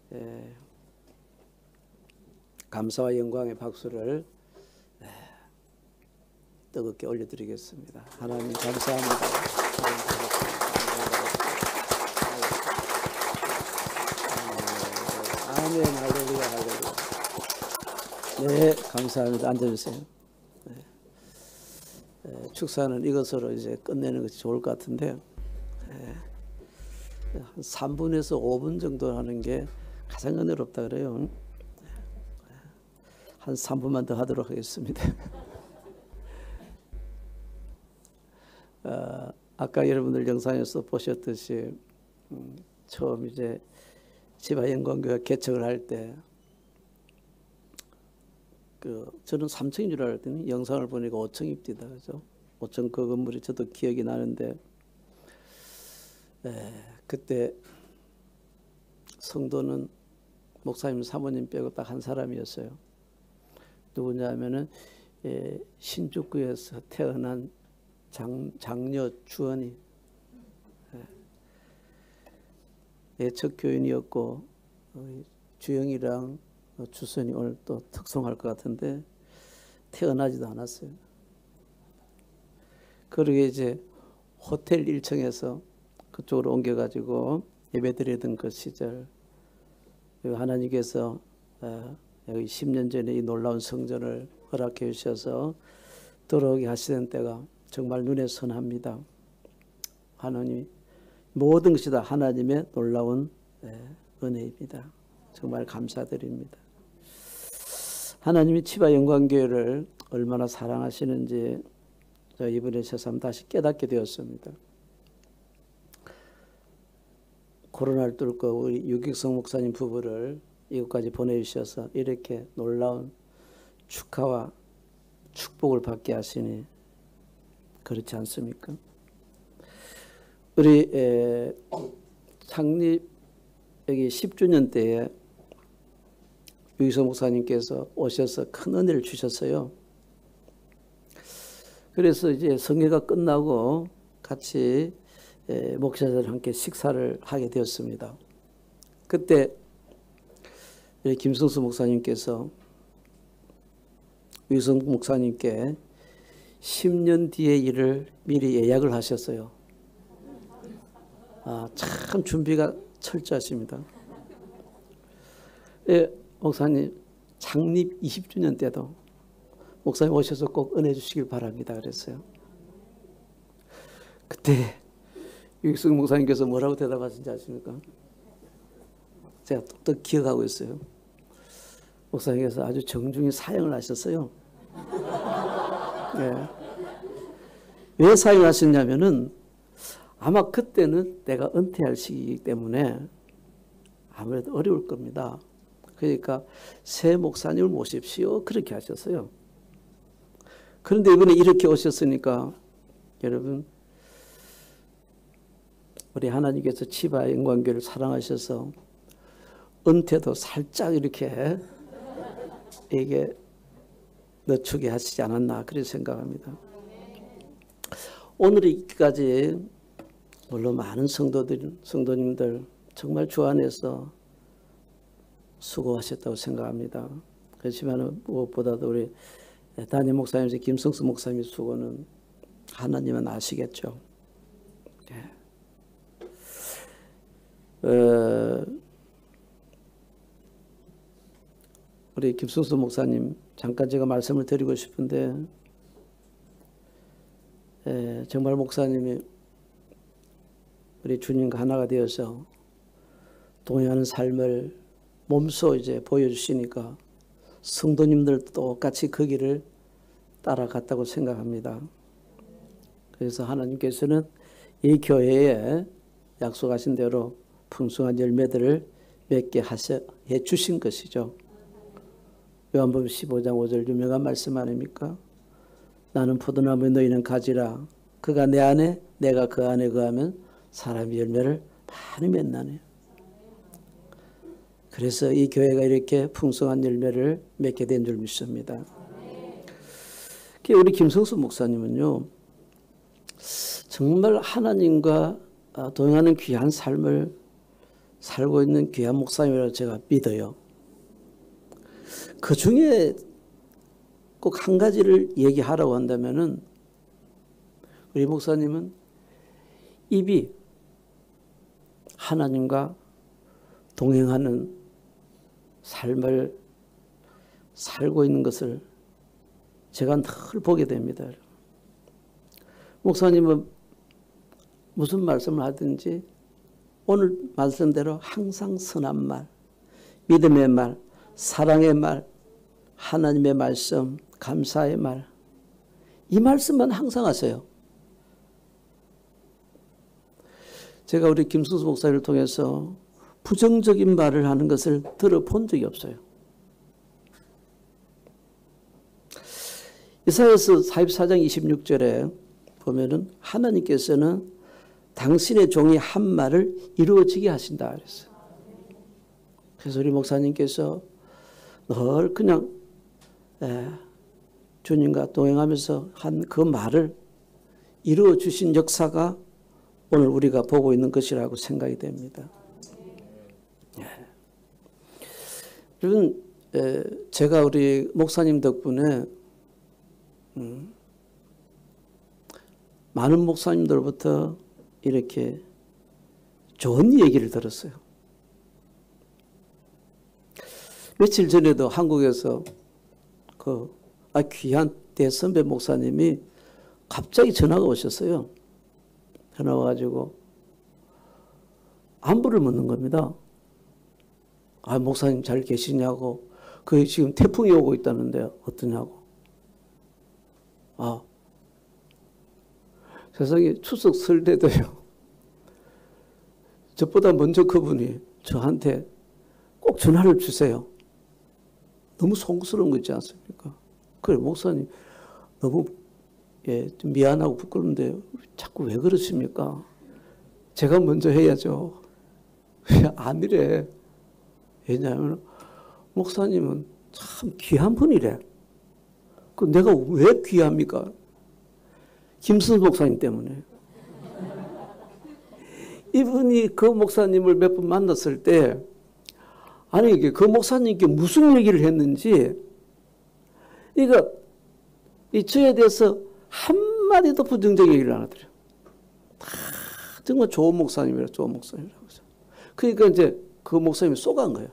감사와 영광의 박수를 뜨겁게 올려드리겠습니다. 하나님 감사합니다. 아멘. 할렐루야, 할렐루야. 네, 감사합니다. 앉아주세요. 축사는 이것으로 이제 끝내는 것이 좋을 것 같은데요. 한 3분에서 5분 정도 하는 게 가장 은혜롭다 그래요. 한 3분만 더 하도록 하겠습니다. 아까 여러분들 영상에서 보셨듯이 처음 이제 지바영광교회 개척을 할 때 저는 3층인 줄 알았더니 영상을 보니까 5층입니다. 그죠? 5층 그 건물이 저도 기억이 나는데 그때 성도는 목사님 사모님 빼고 딱 한 사람이었어요. 누구냐면은 신축구에서 태어난 장녀 주원이 예척 교인이었고 주영이랑 주선이 오늘 또 특송할 것 같은데 태어나지도 않았어요. 그러게 이제 호텔 1층에서 그쪽으로 옮겨가지고 예배드리던 그 시절 하나님께서 여기 10년 전에 이 놀라운 성전을 허락해 주셔서 들어오게 하시던 때가 정말 눈에 선합니다. 하나님 모든 것이 다 하나님의 놀라운 은혜입니다. 정말 감사드립니다. 하나님이 치바 영광교회를 얼마나 사랑하시는지 저 이번에 새삼 다시 깨닫게 되었습니다. 코로나를 뚫고 우리 유익성 목사님 부부를 이곳까지 보내주셔서 이렇게 놀라운 축하와 축복을 받게 하시니 그렇지 않습니까? 우리 창립 여기 10주년 때에 유익성 목사님께서 오셔서 큰 은혜를 주셨어요. 그래서 이제 성회가 끝나고 같이 목사들 함께 식사를 하게 되었습니다. 그때 김성수 목사님께서 유익성 목사님께 10년 뒤의 일을 미리 예약을 하셨어요. 참 준비가 철저하십니다. 목사님 창립 20주년 때도 목사님 오셔서 꼭 은혜 주시길 바랍니다 그랬어요. 그때 유익성 목사님께서 뭐라고 대답하신지 아십니까? 제가 또 기억하고 있어요. 목사님께서 아주 정중히 사형을 하셨어요. 네. 왜 사형을 하셨냐면은 아마 그때는 내가 은퇴할 시기이기 때문에 아무래도 어려울 겁니다. 그러니까 새 목사님을 모십시오 그렇게 하셨어요. 그런데 이번에 이렇게 오셨으니까 여러분 우리 하나님께서 치바 영광교회를 사랑하셔서 은퇴도 살짝 이렇게 이게 늦추게 하시지 않았나 그렇게 생각합니다. 오늘까지 물론 많은 성도님들 정말 주 안에서 수고하셨다고 생각합니다. 그렇지만 무엇보다도 우리 담임 목사님, 김성수 목사님의 수고는 하나님은 아시겠죠. 우리 김성수 목사님 잠깐 제가 말씀을 드리고 싶은데 정말 목사님이 우리 주님과 하나가 되어서 동행하는 삶을 몸소 이제 보여주시니까 성도님들도 똑같이 그 길을 따라갔다고 생각합니다. 그래서 하나님께서는 이 교회에 약속하신 대로 풍성한 열매들을 맺게 해 주신 것이죠. 요한복음 15장 5절 유명한 말씀 아닙니까? 나는 포도나무에 너희는 가지라. 그가 내 안에 내가 그 안에 거하면 사람이 열매를 많이 맺나네요. 그래서 이 교회가 이렇게 풍성한 열매를 맺게 된 줄 믿습니다. 우리 김성수 목사님은요, 정말 하나님과 동행하는 귀한 삶을 살고 있는 귀한 목사님이라고 제가 믿어요. 그 중에 꼭 한 가지를 얘기하라고 한다면은 우리 목사님은 입이 하나님과 동행하는 삶을 살고 있는 것을 제가 늘 보게 됩니다. 목사님은 무슨 말씀을 하든지 오늘 말씀대로 항상 선한 말, 믿음의 말, 사랑의 말, 하나님의 말씀, 감사의 말, 이 말씀만 항상 하세요. 제가 우리 김수수 목사님을 통해서 부정적인 말을 하는 것을 들어본 적이 없어요. 이사야서 44장 26절에 보면은 하나님께서는 당신의 종이 한 말을 이루어지게 하신다 그랬어요. 그래서 우리 목사님께서 늘 그냥 주님과 동행하면서 한 그 말을 이루어 주신 역사가 오늘 우리가 보고 있는 것이라고 생각이 됩니다. 여러분, 제가 우리 목사님 덕분에 많은 목사님들부터 이렇게 좋은 얘기를 들었어요. 며칠 전에도 한국에서 귀한 대선배 목사님이 갑자기 전화가 오셨어요. 전화 와가지고 안부를 묻는 겁니다. 목사님 잘 계시냐고. 지금 태풍이 오고 있다는데 어떠냐고. 세상에 추석 설 때도요, 저보다 먼저 그분이 저한테 꼭 전화를 주세요. 너무 송구스러운 거 있지 않습니까? 그래, 목사님 너무 좀 미안하고 부끄러운데 자꾸 왜 그러십니까? 제가 먼저 해야죠. 아니래. 왜냐하면 목사님은 참 귀한 분이래. 내가 왜 귀합니까? 김순 목사님 때문에. 이분이 그 목사님을 몇 번 만났을 때, 아니 이게 그 목사님께 무슨 얘기를 했는지, 그러니까 이 저에 대해서 한마디도 부정적 얘기를 안 하더래요. 다 정말 좋은 목사님이라, 좋은 목사님이라고. 그러니까 이제 그 목사님이 쏘간 거예요.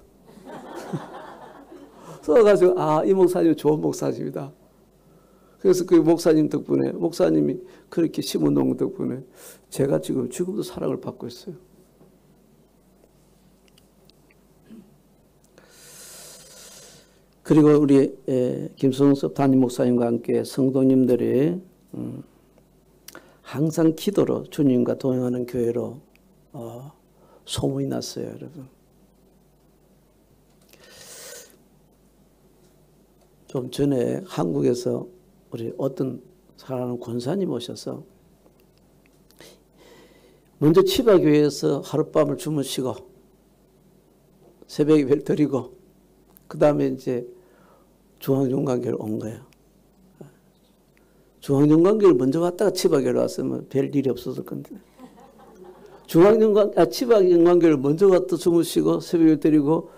쏘가지고 이 목사님은 좋은 목사님이다. 그래서 그 목사님 덕분에, 목사님이 그렇게 심어놓은 덕분에 제가 지금도 사랑을 받고 있어요. 그리고 우리 김성섭 담임 목사님과 함께 성도님들이 항상 기도로 주님과 동행하는 교회로 소문이 났어요, 여러분. 좀 전에 한국에서 우리 어떤 사랑하는 권사님 오셔서 먼저 치바교회에서 하룻밤을 주무시고 새벽에 별 드리고 그 다음에 이제 중앙용관교회로 온 거예요. 중앙용관교회를 먼저 왔다가 치바교회로 왔으면 별 일이 없었을 건데 치바용관교회를 먼저 왔다 주무시고 새벽에 드리고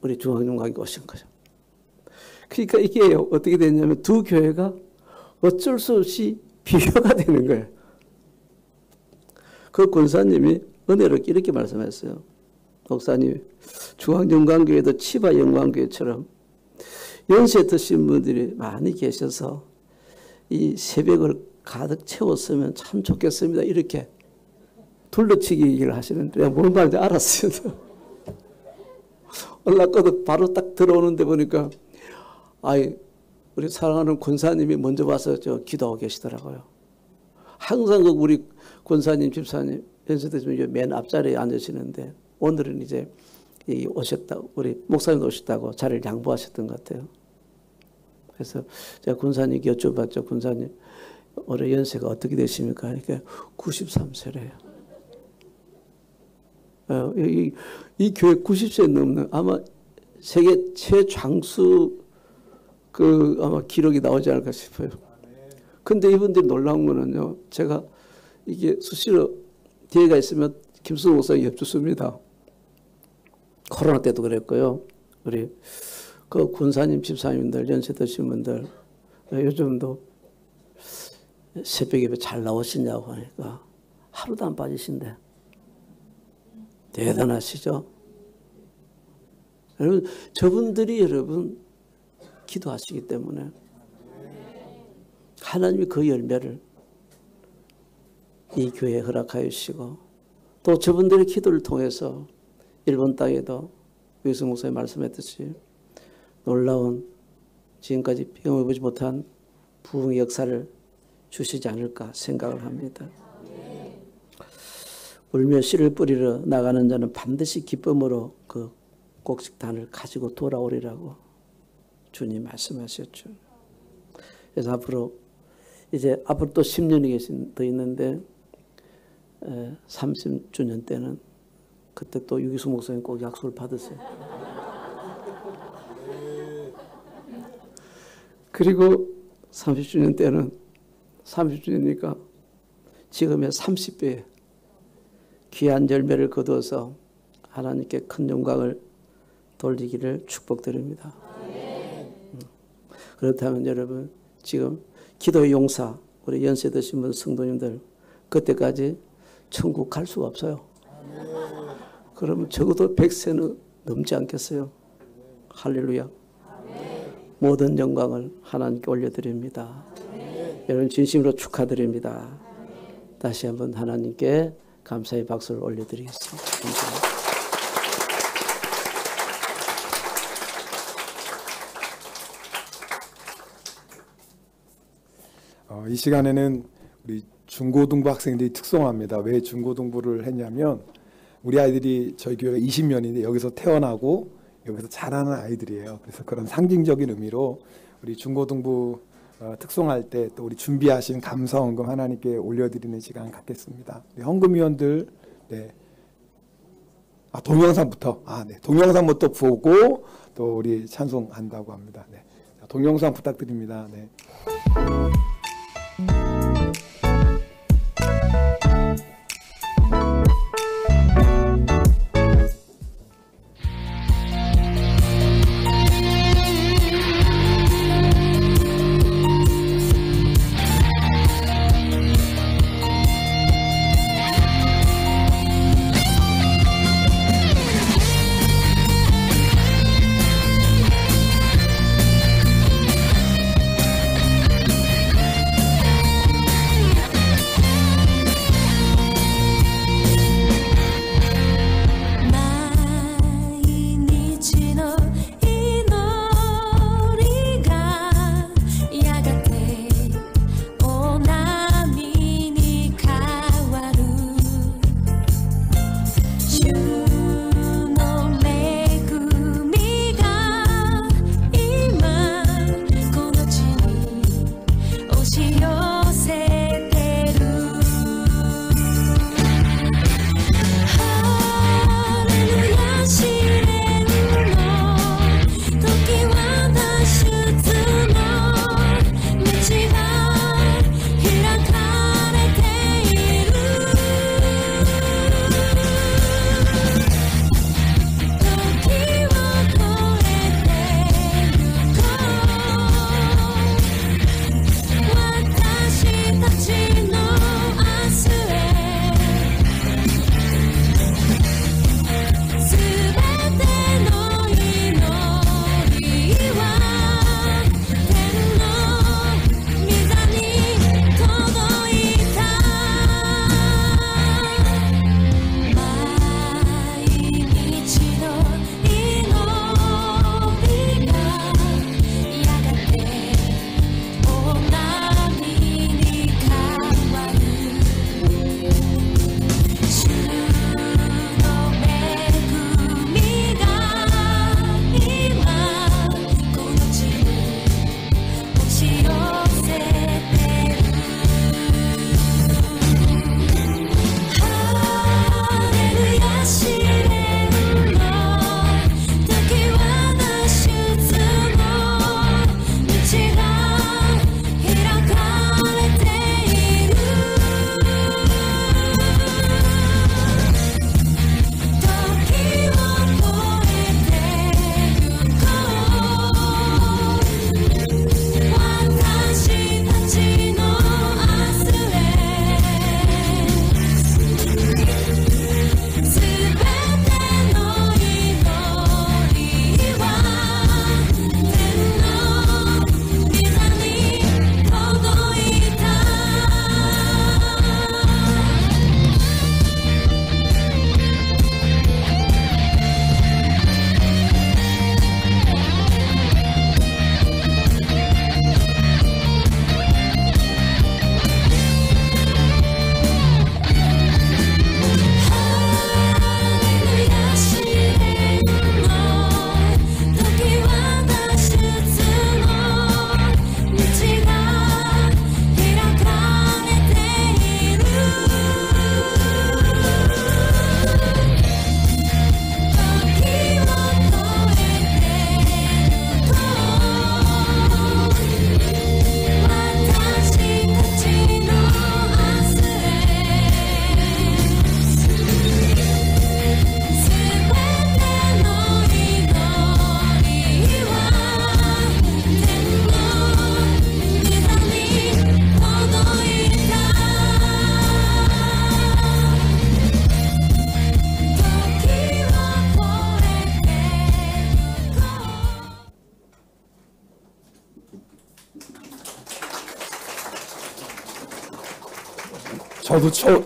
우리 중앙용관교회 오신 거죠. 그러니까 이게 어떻게 됐냐면 두 교회가 어쩔 수 없이 비교가 되는 거예요. 그 권사님이 은혜롭게 이렇게 말씀했어요. 목사님, 중앙영광교회도 치바영광교회처럼 연세 드신 분들이 많이 계셔서 이 새벽을 가득 채웠으면 참 좋겠습니다. 이렇게 둘러치기 얘기를 하시는데 내가 뭔 말인지 알았어요. 올라가도 바로 딱 들어오는데 보니까 우리 사랑하는 권사님이 먼저 와서 기도하고 계시더라고요. 항상 우리 권사님, 집사님, 연세대주님 맨 앞자리에 앉으시는데 오늘은 이제 우리 목사님 오셨다고 자리를 양보하셨던 것 같아요. 그래서 제가 권사님께 여쭤봤죠. 권사님, 올해 연세가 어떻게 되십니까? 그러니까 93세래요. 이 교회 90세 넘는 아마 세계 최장수 그 아마 기록이 나오지 않을까 싶어요. 근데 이분들이 놀라운 거는요. 제가 이게 수시로 기회가 있으면 김수호 목사님 엽주습니다. 코로나 때도 그랬고요. 우리 그 군사님, 집사님들, 연세 드신 분들 요즘도 새벽에 잘 나오시냐고 하니까 하루도 안 빠지신대. 대단하시죠? 여러분, 저분들이 여러분 기도하시기 때문에 하나님이 그 열매를 이 교회에 허락하여 주시고 또 저분들의 기도를 통해서 일본 땅에도 유승 목사님 말씀했듯이 놀라운 지금까지 경험해보지 못한 부흥의 역사를 주시지 않을까 생각을 합니다. 울며 씨를 뿌리러 나가는 자는 반드시 기쁨으로 그 곡식단을 가지고 돌아오리라고 주님 말씀하셨죠. 그래서 앞으로 이제 앞으로 또 10년이 더 있는데 30주년 때는 그때 또 유기수 목사님 꼭 약속을 받으세요. 그리고 30주년 때는 30주년이니까 지금의 30배 귀한 열매를 거두어서 하나님께 큰 영광을 돌리기를 축복드립니다. 그렇다면 여러분 지금 기도의 용사 우리 연세 드신 분 성도님들 그때까지 천국 갈 수가 없어요. 그러면 적어도 100세는 넘지 않겠어요. 할렐루야. 모든 영광을 하나님께 올려드립니다. 여러분 진심으로 축하드립니다. 다시 한번 하나님께 감사의 박수를 올려드리겠습니다. 감사합니다. 이 시간에는 우리 중고등부 학생들이 특성화입니다. 왜 중고등부를 했냐면 우리 아이들이 저희 교회가 20년인데 여기서 태어나고 여기서 자라는 아이들이에요. 그래서 그런 상징적인 의미로 우리 중고등부 특송할 때 또 우리 준비하신 감사헌금 하나님께 올려드리는 시간 갖겠습니다. 네, 헌금위원들 네. 동영상부터 네. 동영상부터 보고 또 우리 찬송한다고 합니다. 네. 동영상 부탁드립니다. 네.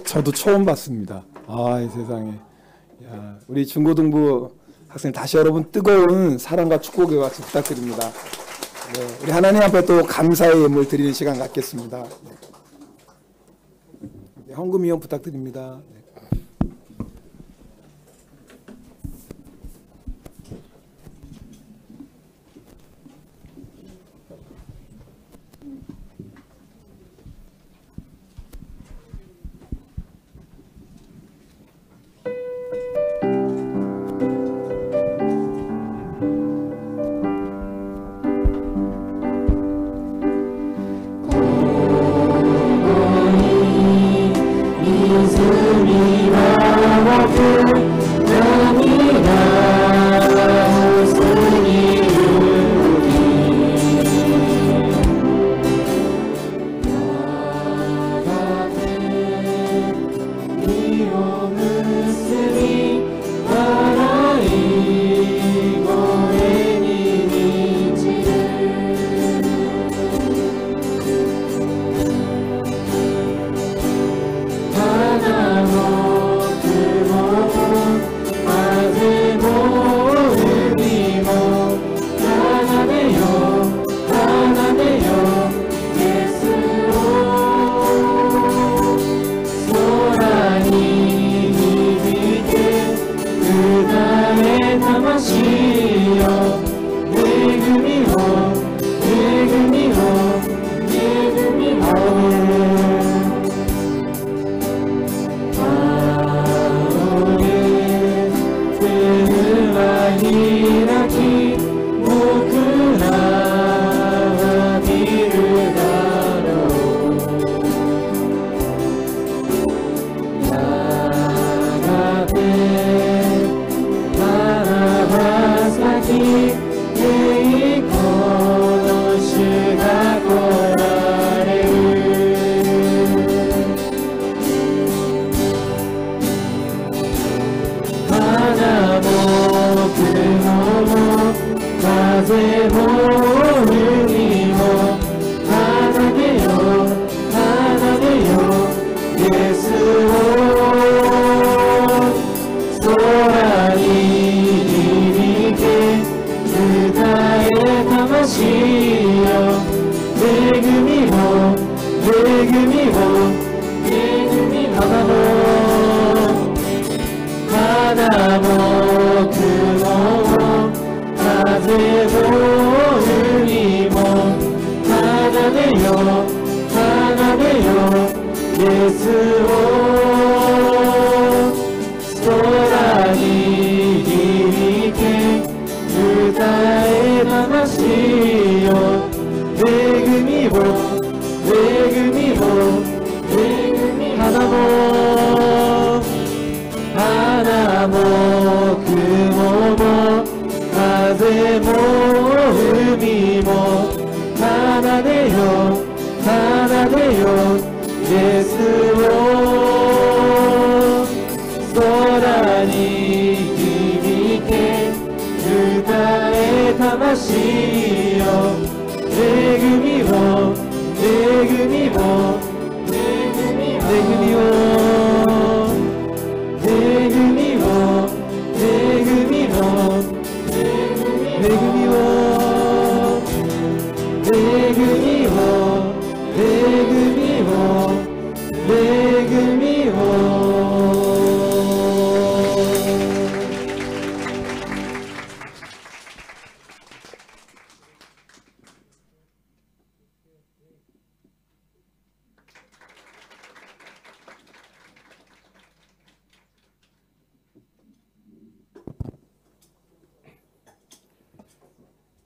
저도 처음 봤습니다. 아, 이 세상에. 야, 우리 중고등부 학생 다시 여러분 뜨거운 사랑과 축복의 박수 부탁드립니다. 네, 우리 하나님 앞에 또 감사의 예물 드리는 시간 갖겠습니다. 네, 헌금 이용 부탁드립니다. 네.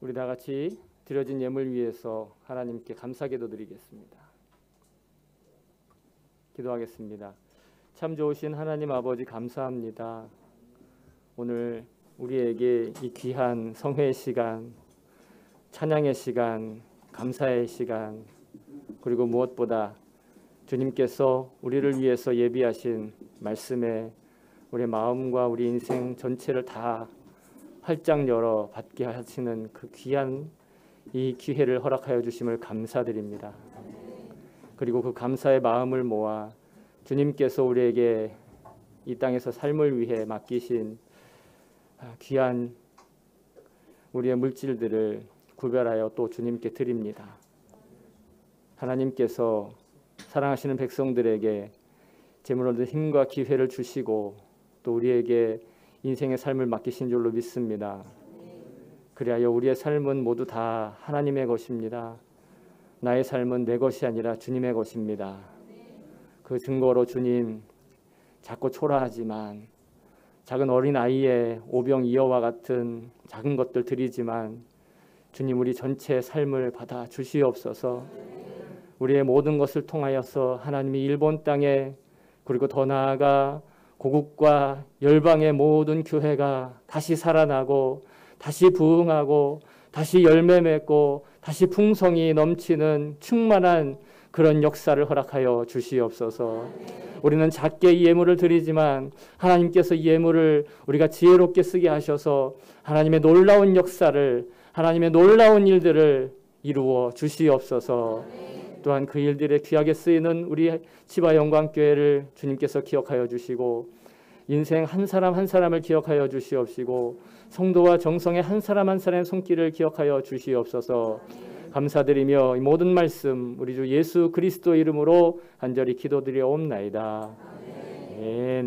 우리 다 같이 드려진 예물 위해서 하나님께 감사기도 드리겠습니다. 기도하겠습니다. 참 좋으신 하나님 아버지 감사합니다. 오늘 우리에게 이 귀한 성회의 시간, 찬양의 시간, 감사의 시간, 그리고 무엇보다 주님께서 우리를 위해서 예비하신 말씀에 우리 마음과 우리 인생 전체를 다 활짝 열어 받게 하시는 그 귀한 이 기회를 허락하여 주심을 감사드립니다. 그리고 그 감사의 마음을 모아 주님께서 우리에게 이 땅에서 삶을 위해 맡기신 귀한 우리의 물질들을 구별하여 또 주님께 드립니다. 하나님께서 사랑하시는 백성들에게 재물 얻는 힘과 기회를 주시고 또 우리에게 인생의 삶을 맡기신 줄로 믿습니다. 그리하여 우리의 삶은 모두 다 하나님의 것입니다. 나의 삶은 내 것이 아니라 주님의 것입니다. 그 증거로 주님, 작고 초라하지만 작은 어린아이의 오병이어와 같은 작은 것들 드리지만 주님, 우리 전체의 삶을 받아 주시옵소서. 우리의 모든 것을 통하여서 하나님이 일본 땅에 그리고 더 나아가 고국과 열방의 모든 교회가 다시 살아나고 다시 부흥하고 다시 열매 맺고 다시 풍성이 넘치는 충만한 그런 역사를 허락하여 주시옵소서. 우리는 작게 이 예물을 드리지만 하나님께서 이 예물을 우리가 지혜롭게 쓰게 하셔서 하나님의 놀라운 역사를, 하나님의 놀라운 일들을 이루어 주시옵소서. 또한 그 일들에 귀하게 쓰이는 우리 치바 영광교회를 주님께서 기억하여 주시고 인생 한 사람 한 사람을 기억하여 주시옵시고 성도와 정성의 한 사람 한 사람의 손길을 기억하여 주시옵소서. 감사드리며 이 모든 말씀 우리 주 예수 그리스도 이름으로 간절히 기도드리옵나이다. 아멘.